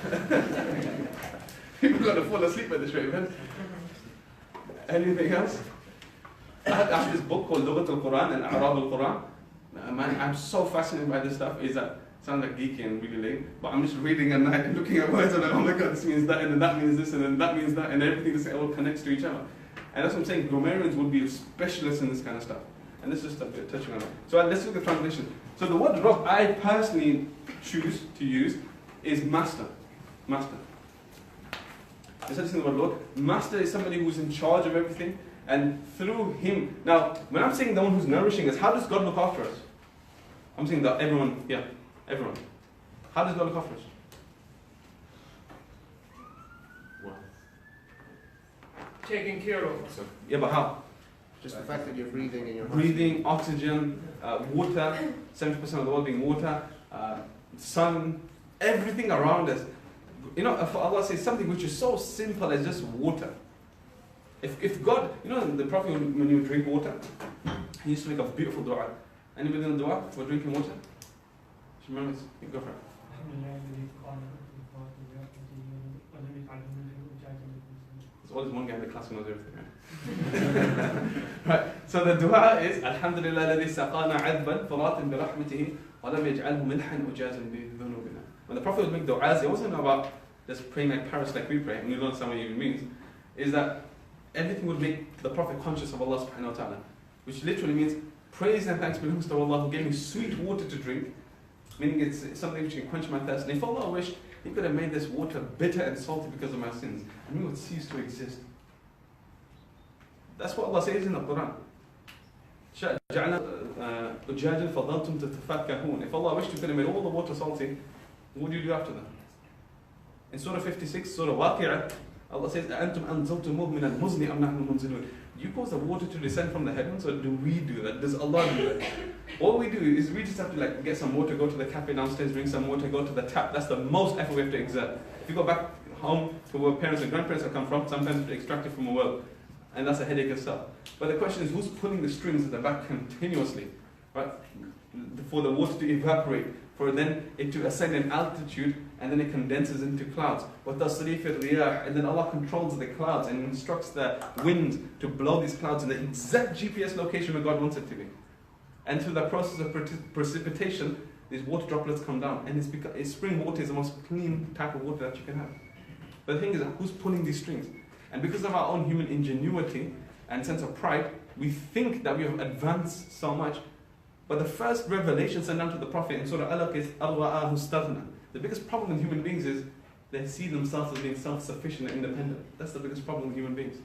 People are going to fall asleep at this rate, man. Anything else? I have this book called Lughat al-Quran and Arab al-Quran. Man, I'm so fascinated by this stuff. Is that sounds like geeky and really late, but I'm just reading at night and looking at words and I'm like, oh my god, this means that, and then that means this, and then that means that, and everything just all connects to each other. And that's what I'm saying. Grammarians would be specialists in this kind of stuff. And this is just a bit touching on it. So let's look at the translation. So the word Rabb I personally choose to use is master. Master. Essentially the word Lord. Master is somebody who's in charge of everything, and through him. Now, when I'm saying the one who's nourishing us, how does God look after us? I'm saying that everyone, yeah, everyone. How does God look after us? Well, Taking care of us. Yeah, but how? Just the fact that you're breathing in your Breathing, oxygen, water, 70% of the world being water, sun, everything around us. You know, if Allah says something which is so simple as just water. If God, you know, the Prophet, when you drink water, he used to make a beautiful dua. Anybody know dua for drinking water? Do you remember this? You go for it. There's always one guy in the class who knows everything, right? Right. So the dua is Alhamdulillah الذي سقانا عذبا فرات برحمته ولم يجعله ملحا أجازا بذنوبنا. When the Prophet would make du'as, it wasn't about just praying like Paris like we pray, and you don't understand what it even means. Is that everything would make the Prophet conscious of Allah subhanahu wa ta'ala, which literally means praise and thanks belongs to Allah who gave me sweet water to drink, meaning it's something which can quench my thirst. And if Allah wished, He could have made this water bitter and salty because of my sins, and we would cease to exist. That's what Allah says in the Quran. If Allah wished, He could have made all the water salty. What do you do after that? In Surah 56, Surah Waqi'ah, Allah says, أَأَنْتُمْ أَنزَلْتُمُوهُ مِنَ الْمُزْنِ أَمْ نَحْنُ الْمُنزِلُونَ. Do you cause the water to descend from the heavens, or do we do that? Does Allah do that? All we do is we just have to like get some water, go to the cafe downstairs, bring some water, go to the tap. That's the most effort we have to exert. If you go back home to where parents and grandparents have come from, sometimes you have to extract it from a well. And that's a headache itself. But the question is, who's pulling the strings at the back continuously, right? For the water to evaporate, for then it to ascend in altitude, and then it condenses into clouds. And then Allah controls the clouds and instructs the wind to blow these clouds in the exact GPS location where God wants it to be. And through the process of precipitation, these water droplets come down. And spring water is the most clean type of water that you can have. But the thing is, who's pulling these strings? And because of our own human ingenuity and sense of pride, we think that we have advanced so much. But the first revelation sent down to the Prophet in Surah Alaq is Arwa'ahu staghna. The biggest problem with human beings is they see themselves as being self-sufficient and independent. That's the biggest problem with human beings.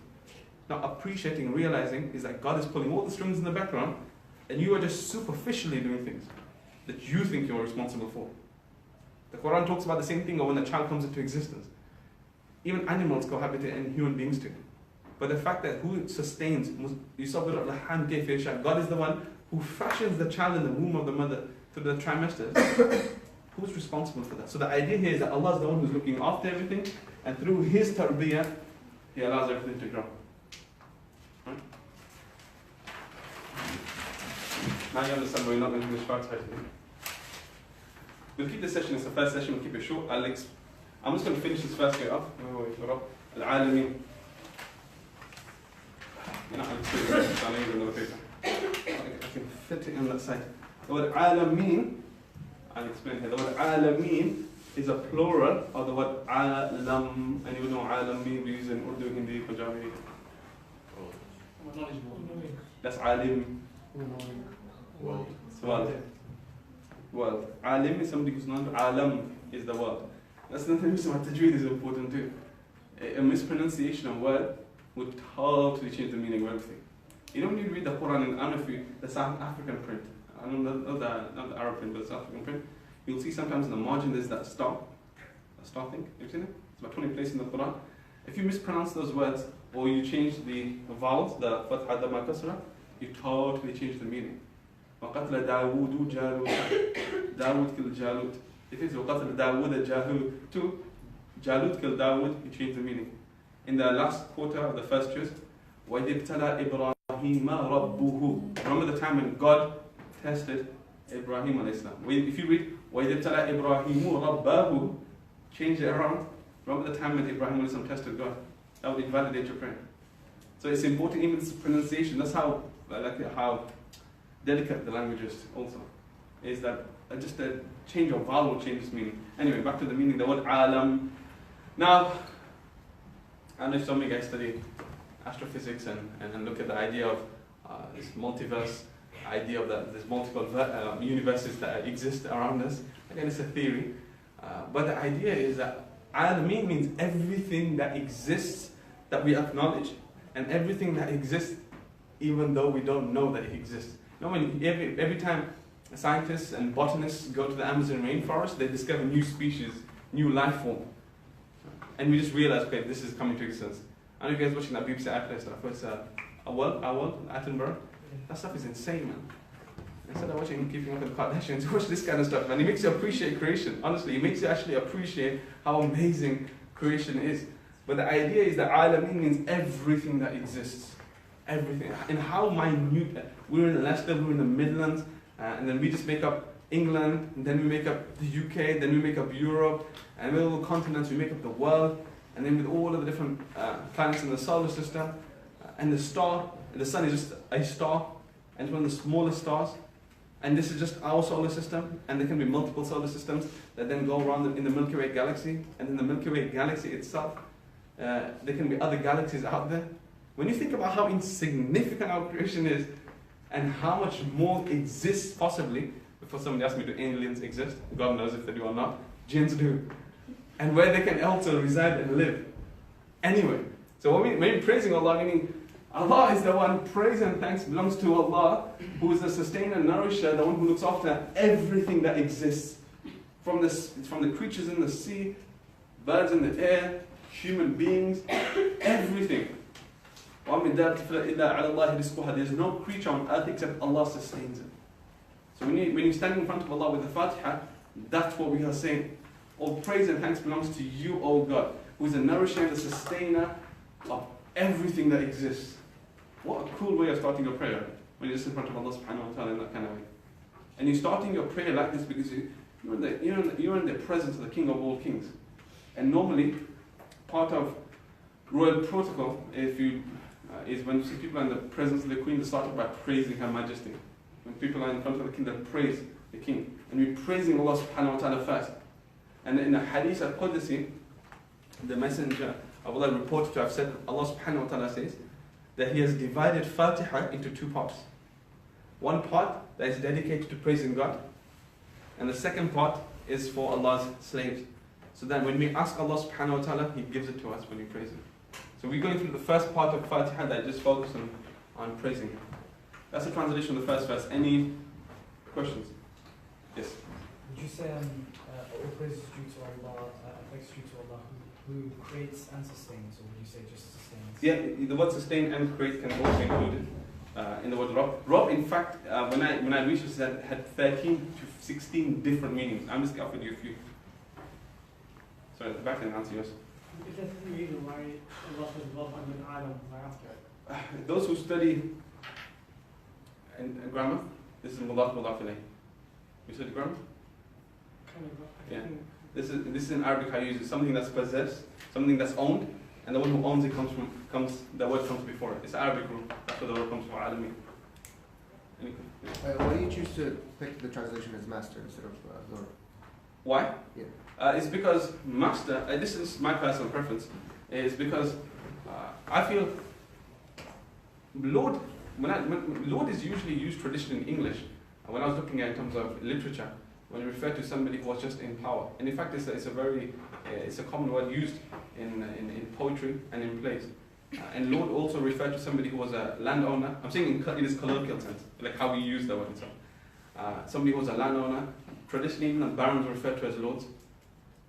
Now appreciating, realizing is that God is pulling all the strings in the background, and you are just superficially doing things that you think you're responsible for. The Quran talks about the same thing when a child comes into existence. Even animals cohabitate and human beings too. But the fact that who sustains, God is the one who fashions the child in the womb of the mother through the trimesters. Who's responsible for that? So the idea here is that Allah is the one who's looking after everything, and through His tarbiyah, He allows everything to grow. Right? Now you understand why we're not going to do this Faatiha today. We'll keep this session, it's the first session, we'll keep it short. I'm just going to finish this first bit off. Al-Alamin. You know, another paper. I can fit it on that side. The word Alameen, I'll explain here. The word Alameen is a plural of the word Alam. And you know Alameen we use in Urdu, Hindi, Punjabi. That's Alim. World. World. Alim is somebody who's known. Alam is the world. That's the reason why tajweed is important too. A mispronunciation of word would totally change the meaning of everything. You don't need to read the Quran in Anafi, the South African print. I don't know, not the Arab print, but the South African print. You'll see sometimes in the margin there's that star. A star thing. You've seen it? It's about 20 places in the Quran. If you mispronounce those words or you change the vowels, the Faatiha, the Kasra, you totally change the meaning. وَقَتْلَ دَاوُودُ جَالُوتَ Dawood killed Jalut. If it's وَقَتْلَ دَاوُودَ Jalut, Jalut killed Dawood, you change the meaning. In the last quarter of the first juz, وَإِذِ ابْتَلَى إِبْرَاهِيمَ رَبُّهُ. Remember the time when God tested Ibrahim alayhi salam. If you read وَإِذِ ابْتَلَى إِبْرَاهِيمُ رَبَّهُ, change it around. Remember the time when Ibrahim alayhi salam tested God. That would invalidate your prayer. So it's important, even this pronunciation. That's how delicate the language is also. Is that just a change of vowel will change its meaning. Anyway, back to the meaning, the word alam. Now, I know some of you guys study astrophysics and look at the idea of this multiverse, idea of that there's multiple universes that exist around us. Again, it's a theory. But the idea is that alamin means everything that exists that we acknowledge, and everything that exists even though we don't know that it exists. You know, every time scientists and botanists go to the Amazon rainforest, they discover new species, new life form. And we just realize, okay, this is coming to existence. I know you guys watching that BBC iPlayer stuff, where it's a world, Attenborough. That stuff is insane, man. Instead of watching Keeping Up with the Kardashians, watch this kind of stuff, man. It makes you appreciate creation. Honestly, it makes you actually appreciate how amazing creation is. But the idea is that Alamin means everything that exists. Everything. And how minute. We're in Leicester, we're in the Midlands, and then we just make up England, and then we make up the UK, then we make up Europe, and with all the continents we make up the world, and then with all of the different planets in the solar system, and the star, the sun is just a star, and it's one of the smallest stars, and this is just our solar system, and there can be multiple solar systems that then go around in the Milky Way galaxy, and in the Milky Way galaxy itself, there can be other galaxies out there. When you think about how insignificant our creation is, and how much more exists possibly, before somebody asked me, do aliens exist? God knows if they do or not. Jinns do. And where they can also reside and live. Anyway, so when we're praising Allah, meaning Allah is the one, praise and thanks belongs to Allah, who is the sustainer, nourisher, the one who looks after everything that exists. From the creatures in the sea, birds in the air, human beings, everything. There's no creature on earth except Allah sustains it. So when you stand in front of Allah with the Faatiha, that's what we are saying. All praise and thanks belongs to you, O God, who is the nourisher and the sustainer of everything that exists. What a cool way of starting your prayer, when you're just in front of Allah subhanahu wa ta'ala in that kind of way. And you're starting your prayer like this because you're in the presence of the King of all kings. And normally, part of royal protocol, is when you see people in the presence of the Queen, they start by praising Her Majesty. When people are in front of the King, they praise the King. And we're praising Allah subhanahu wa ta'ala first. And in the Hadith al-Qudsi, the Messenger of Allah reported to have said, Allah subhanahu wa ta'ala says, that He has divided Fatiha into two parts. One part that is dedicated to praising God, and the second part is for Allah's slaves. So then when we ask Allah subhanahu wa ta'ala, He gives it to us when we praise Him. So we're going through the first part of Fatiha that just focuses on praising Him. That's the translation of the first verse. Any questions? Yes? Would you say all praise is due to Allah, thanks due to Allah who creates and sustains, or would you say just sustains? Yeah, the word sustain and create can also be included in the word Rob. Rob, in fact, when I researched that, had 13 to 16 different meanings. I'm just offering you a few. Sorry, at the back and answer yours. Is there any reason why Allah says Rob and then Adam right after it? Those who study in grammar, this is mudaf ilayh. You study grammar? Kind of, Yeah. I think This is in Arabic how you use it. Something that's possessed, something that's owned, and the one who owns it the word comes before it. It's an Arabic rule. That's where the word comes from, alami. Why do you choose to pick the translation as master instead of Lord? Why? Yeah. It's because master, this is my personal preference, is because I feel Lord, Lord is usually used traditionally in English. When I was looking at in terms of literature, when you refer to somebody who was just in power. And in fact, it's a common word used in poetry and in plays. And Lord also referred to somebody who was a landowner. I'm saying in its colloquial sense, like how we use the word itself. Somebody who was a landowner. Traditionally, even the barons were referred to as lords.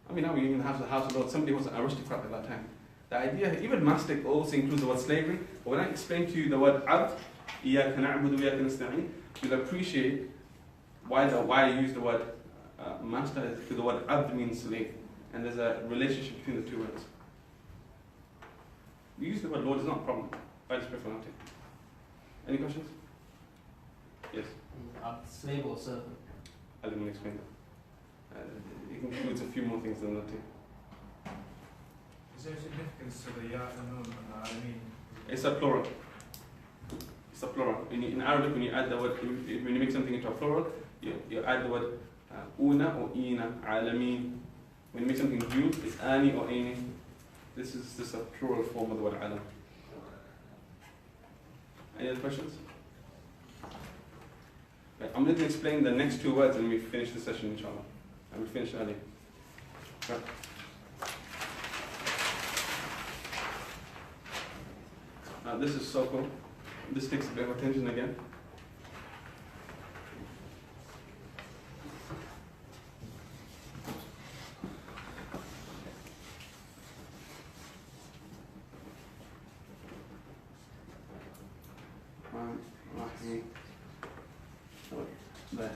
I mean, now we even have the House of Lords. Somebody who was an aristocrat at that time. The idea, even mastic also includes the word slavery. But when I explain to you the word abd, إِيَّاكَ نَعْبُدُ وَإِيَّاكَ نَسْتَعِينُ, you'll appreciate why I use the word master, because the word abd means slave, and there's a relationship between the two words. We use the word Lord, is not a problem. I just prefer not to. Any questions? Yes. Slave or servant? I didn't explain that. It includes a few more things than that too. Is there significance to the ya and nun and alameen? It's a plural. It's a plural. In Arabic, when you add the word, when you make something into a plural, you add the word una or ina, alameen. When you make something dual, it's ani or aini. This is just a plural form of the word alam. Any other questions? Right, I'm going to explain the next two words and we finish the session, inshallah. And we finish early. Right. Now this is so cool. This takes a bit of attention again. There.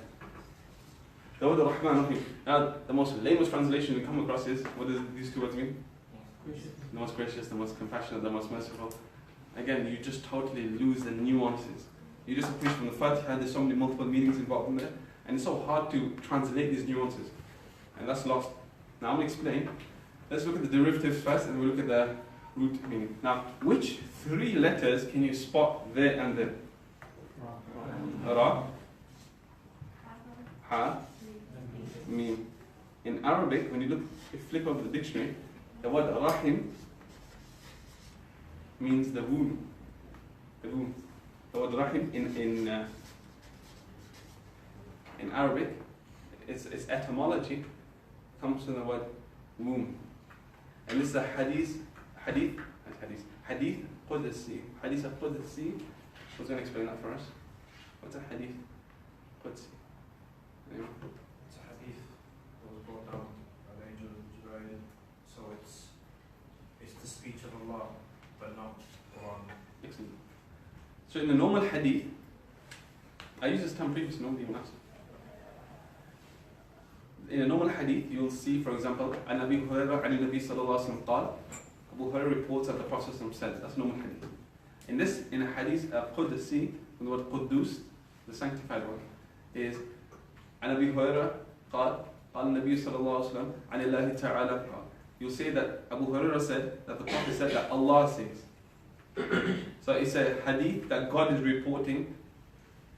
The word Rahman Rahim. Now, the most lamest translation we come across is, what does these two words mean? The most gracious, the most compassionate, the most merciful. Again, you just totally lose the nuances. You just appreciate from the Faatiha, there's so many multiple meanings involved in there, and it's so hard to translate these nuances. And that's lost. Now I'm going to explain. Let's look at the derivatives first, and we'll look at the root meaning. Now, which three letters can you spot there and there? Ra, Ha, Mim. In Arabic, when you flip over the dictionary, the word Rahim means the womb. The womb. The word Rahim in Arabic, its etymology comes from the word womb. And this is a hadith Qudsi. Hadith of Qudsi. Who's going to explain that for us? What's a hadith Qudsi? Anyone? It's a hadith that was brought down by the angel Jibreel. So it's the speech of Allah, but not Quran. Excellent. So in the normal hadith, I used this term previously, nobody even asked. In a normal hadith, you'll see, for example, An Abi Hurairah, An Nabi Sallallahu Alaihi Wasallam qala, Abu Hurairah reports that the Prophet said. That's normal hadith. In a hadith, Qudsi, the word Quddus, the sanctified one, is An Abi Hurairah qala, قال النبي صلى الله عليه وسلم عن الله تعالى قال. You'll say that Abu Hurairah said, that the Prophet said that Allah says. So it's a hadith that God is reporting,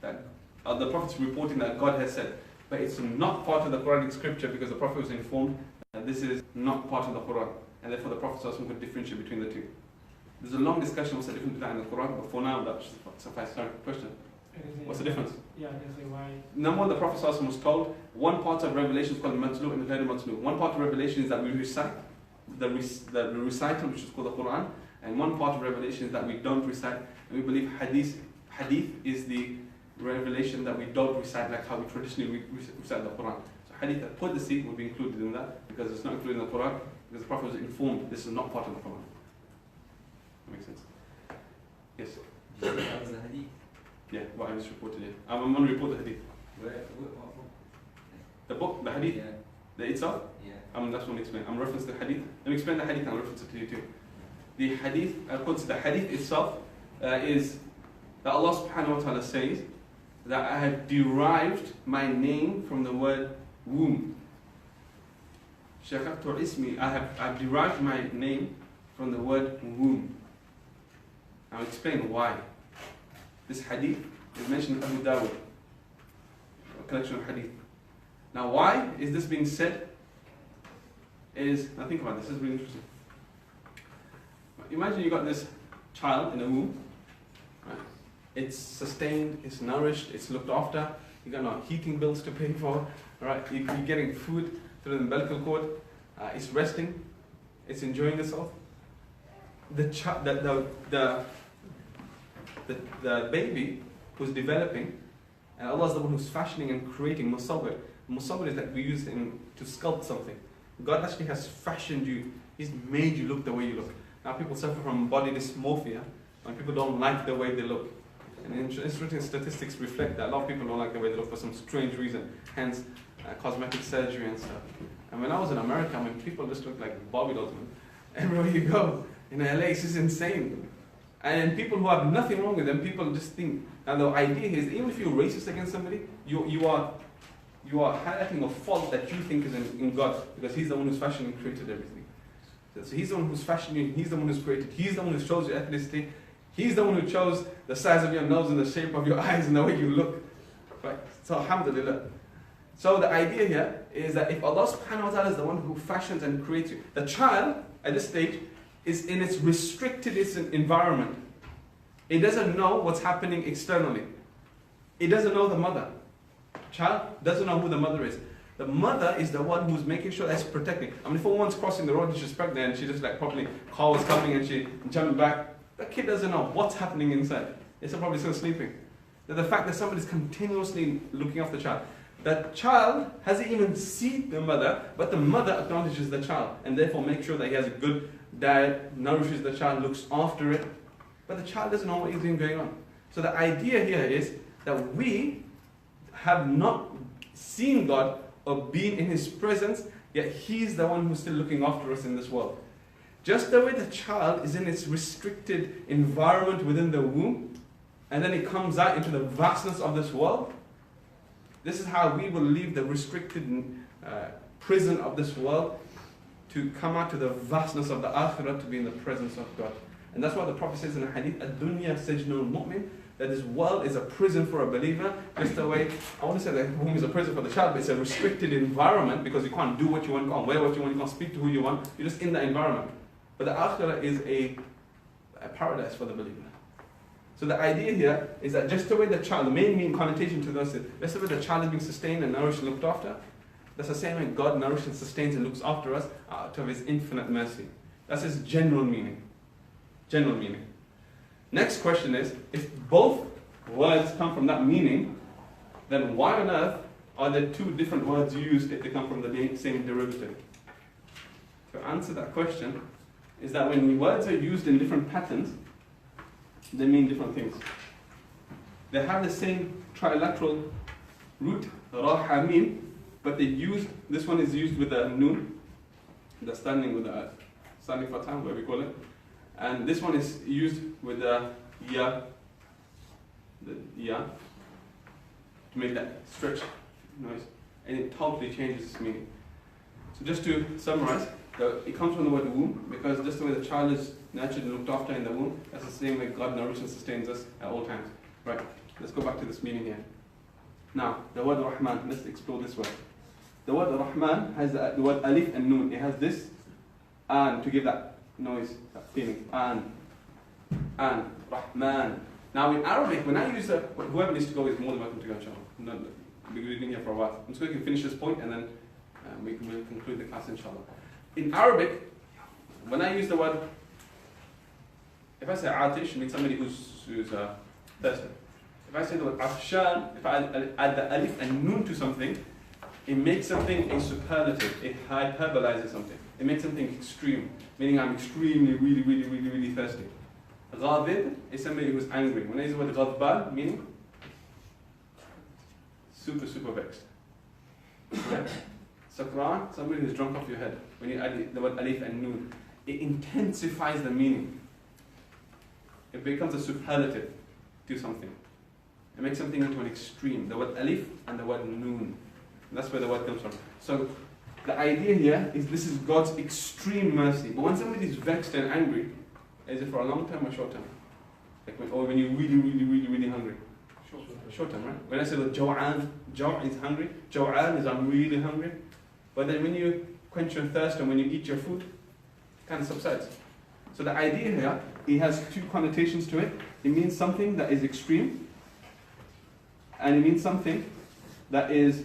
that the Prophet is reporting that God has said. But it's not part of the Quranic scripture because the Prophet was informed that this is not part of the Quran. And therefore the Prophet could differentiate between the two. There's a long discussion what's the difference between that and the Quran, but for now that should suffice. Sorry, question. What's the difference? Yeah, I can say why. Number one, the Prophet was told, one part of revelation is called matlu and ghayr matlu. One part of revelation is that we recite, the recital which is called the Quran, and one part of revelation is that we don't recite. And we believe hadith is the revelation that we don't recite like how we traditionally recite the Quran. So hadith that put the seed would be included in that, because it's not included in the Quran, because the Prophet was informed this is not part of the Quran. That makes sense? Yes? That was a hadith. Yeah, what I just reported here. I'm going to report the hadith. What book? The book, the hadith, Yeah. the itself, Yeah. that's what I explain. I'm referencing the hadith. Let me explain the hadith and I'll reference it to you too. The hadith, according to the hadith itself, is that Allah subhanahu wa ta'ala says that I have derived my name from the word womb. Shakaktu ismi, I've derived my name from the word womb. I'll explain why. This hadith is mentioned in Abu Dawud, a collection of hadith. Now why is this being said? Now think about this, this is really interesting. Imagine you got this child in a womb, right? It's sustained, it's nourished, it's looked after, you got no heating bills to pay for, right? You're getting food through the umbilical cord, it's resting, it's enjoying itself. The baby who's developing, and Allah is the one who's fashioning and creating musawwir. Musawwir is that we use to sculpt something. God actually has fashioned you, He's made you look the way you look. Now people suffer from body dysmorphia when people don't like the way they look. And interesting statistics reflect that a lot of people don't like the way they look for some strange reason, hence cosmetic surgery and stuff. And when I was in America, I mean, people just look like Barbie dolls, man. Everywhere you go, in LA, it's just insane. And people who have nothing wrong with them, people just think. And the idea is, even if you're racist against somebody, you are highlighting a fault that you think is in God, because He's the one who's fashioned and created everything. So He's the one who's fashioned you, He's the one who's created, He's the one who chose your ethnicity, He's the one who chose the size of your nose and the shape of your eyes and the way you look. Right? So alhamdulillah. So the idea here is that if Allah subhanahu wa ta'ala is the one who fashions and creates you, the child at this stage is in its restricted environment. It doesn't know what's happening externally. It doesn't know the mother. Child doesn't know who the mother is. The mother is the one who's making sure that's protecting. I mean, if a woman's crossing the road and she's pregnant and she just like properly, car was coming and she jumped back, the kid doesn't know what's happening inside. It's probably still sleeping. The fact that somebody's continuously looking after the child. The child hasn't even seen the mother, but the mother acknowledges the child and therefore makes sure that he has a good diet, nourishes the child, looks after it. But the child doesn't know what is going on. So the idea here is that we have not seen God or been in His presence, yet He's the one who's still looking after us in this world. Just the way the child is in its restricted environment within the womb, and then it comes out into the vastness of this world, this is how we will leave the restricted prison of this world to come out to the vastness of the akhirah, to be in the presence of God. And that's what the Prophet says in the hadith, "Ad-dunya sijnul mu'min," that this world is a prison for a believer. Just the way, I want to say that home is a prison for the child, but it's a restricted environment because you can't do what you want, you can't wear what you want, you can't speak to who you want, you're just in that environment. But the akhirah is a paradise for the believer. So the idea here is that just the way the child, the main connotation to this is, just the way the child is being sustained and nourished and looked after, that's the same way God nourishes and sustains and looks after us out of His infinite mercy. That's His general meaning. General meaning. Next question is, if both words come from that meaning, then why on earth are there two different words used if they come from the same derivative? To answer that question is that when words are used in different patterns, they mean different things. They have the same trilateral root, ra, Hameed, but this one is used with a noon, the standing for time, whatever we call it. And this one is used with the ya, to make that stretch noise. And it totally changes its meaning. So just to summarize, it comes from the word womb, because just the way the child is nurtured and looked after in the womb, that's the same way God nourishes and sustains us at all times. Right, let's go back to this meaning here. Now, the word Rahman, let's explore this word. The word Rahman has the word alif and noon. It has this and to give that noise, that feeling. And Rahman. Now in Arabic, when I use whoever needs to go is more than welcome to go, inshallah. No, we've been here for a while. I'm just going to finish this point and then we'll conclude the class, inshallah. In Arabic, when I use the word, if I say Atish, it means somebody who's thirsty. If I say the word Afshan, if I add the alif and noon to something, It makes something a superlative. It hyperbolizes something. It makes something extreme, meaning I'm extremely, really thirsty. Ghadib is somebody who's angry. When I use the word ghadban, meaning super vexed. Yeah. Sakran, somebody who's drunk off your head. When you add the word alif and noon, it intensifies the meaning. It becomes a superlative to something. It makes something into an extreme. The word alif and the word noon. And that's where the word comes from. So the idea here is this is God's extreme mercy. But when somebody is vexed and angry, is it for a long term or short term? Like when you're really hungry. Short term, right? When I say the jaw'an, jaw' is hungry. Jaw'an is I'm really hungry. But then when you quench your thirst and when you eat your food, it kind of subsides. So the idea here, it has two connotations to it. It means something that is extreme, and it means something that is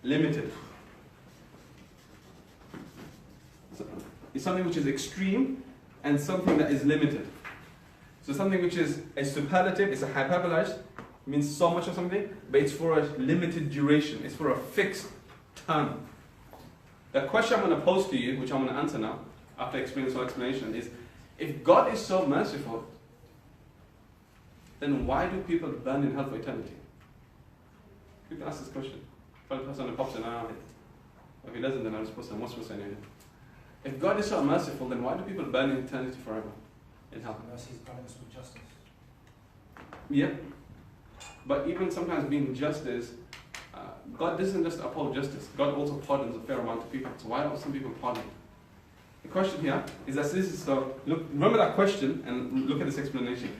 limited. So it's something which is extreme and something that is limited. So something which is a superlative, it's a hyperbolized, means so much of something, but it's for a limited duration. It's for a fixed term. The question I'm going to pose to you, which I'm going to answer now, after explaining this whole explanation, is if God is so merciful, then why do people burn in hell for eternity? People ask this question. If a person pops in, if he doesn't, then I'm supposed to say anything. If God is so merciful, then why do people burn in eternity forever in hell? Mercy is balanced with justice. Yeah. But even sometimes being justice, God doesn't just uphold justice. God also pardons a fair amount of people. So why don't some people pardon? The question here is that this is so. Look, remember that question and look at this explanation.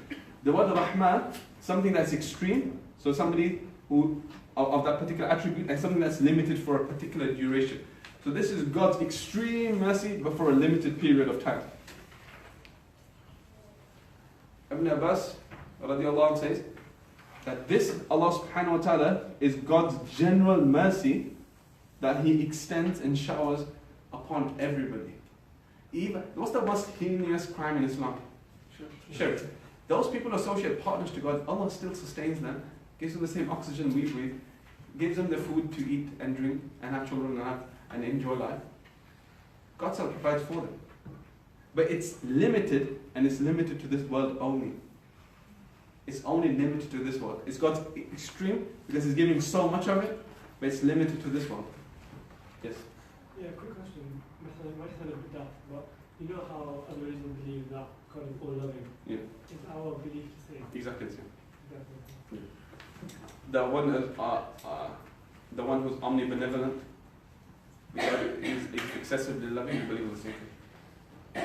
The word Rahman, something that's extreme. So somebody who of that particular attribute, and something that's limited for a particular duration. So this is God's extreme mercy, but for a limited period of time. Ibn Abbas radiallahu anhu says that this Allah subhanahu wa ta'ala is God's general mercy that He extends and showers upon everybody. Even what's the most heinous crime in Islam? Shirk. Those people associate partners to God, Allah still sustains them, gives them the same oxygen we breathe, gives them the food to eat and drink and have children and enjoy life. God still provides for them. But it's limited, and it's limited to this world only. It's only limited to this world. It's God's extreme because He's giving so much of it, but it's limited to this world. Yes? Yeah, quick question. Might sound a bit daft, but you know how other religions believe that God is all loving? Yeah. Is our belief the same? Exactly the same. Exactly. The one who's omnibenevolent, God is excessively loving, you believe in the same thing.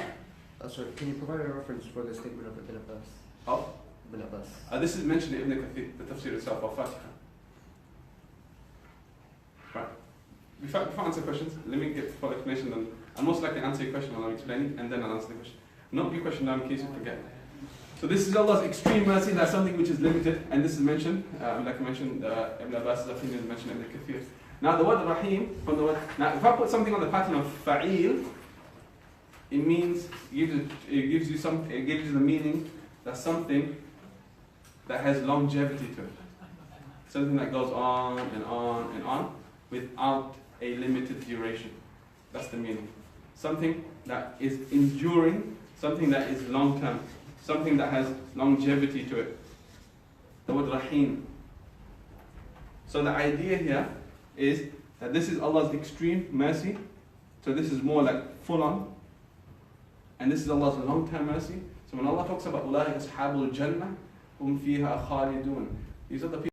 Sorry, can you provide a reference for the statement of Ibn Abbas? Oh? Ibn Abbas. This is mentioned in Ibn Kathir, the Tafseer itself, of Faatiha. Right. Before I answer questions, let me get full explanation, and I'll most likely answer your question while I'm explaining, and then I'll answer the question. Note your question down in case you forget. So this is Allah's extreme mercy, that's something which is limited, and this is mentioned, like I mentioned, Ibn Abbas's opinion is mentioned in the Kathir. Now the word Rahim, from the word, now if I put something on the pattern of Fa'il, it means, it gives you the meaning that something that has longevity to it. Something that goes on and on and on without a limited duration. That's the meaning. Something that is enduring, something that is long term, something that has longevity to it. The word Rahim. So the idea here is that this is Allah's extreme mercy. So this is more like full on. And this is Allah's long-term mercy. So when Allah talks about أُولَٰئِكَ أَصْحَابُ الْجَنَّةِ هُمْ فِيهَا خَالِدُونَ, these are the people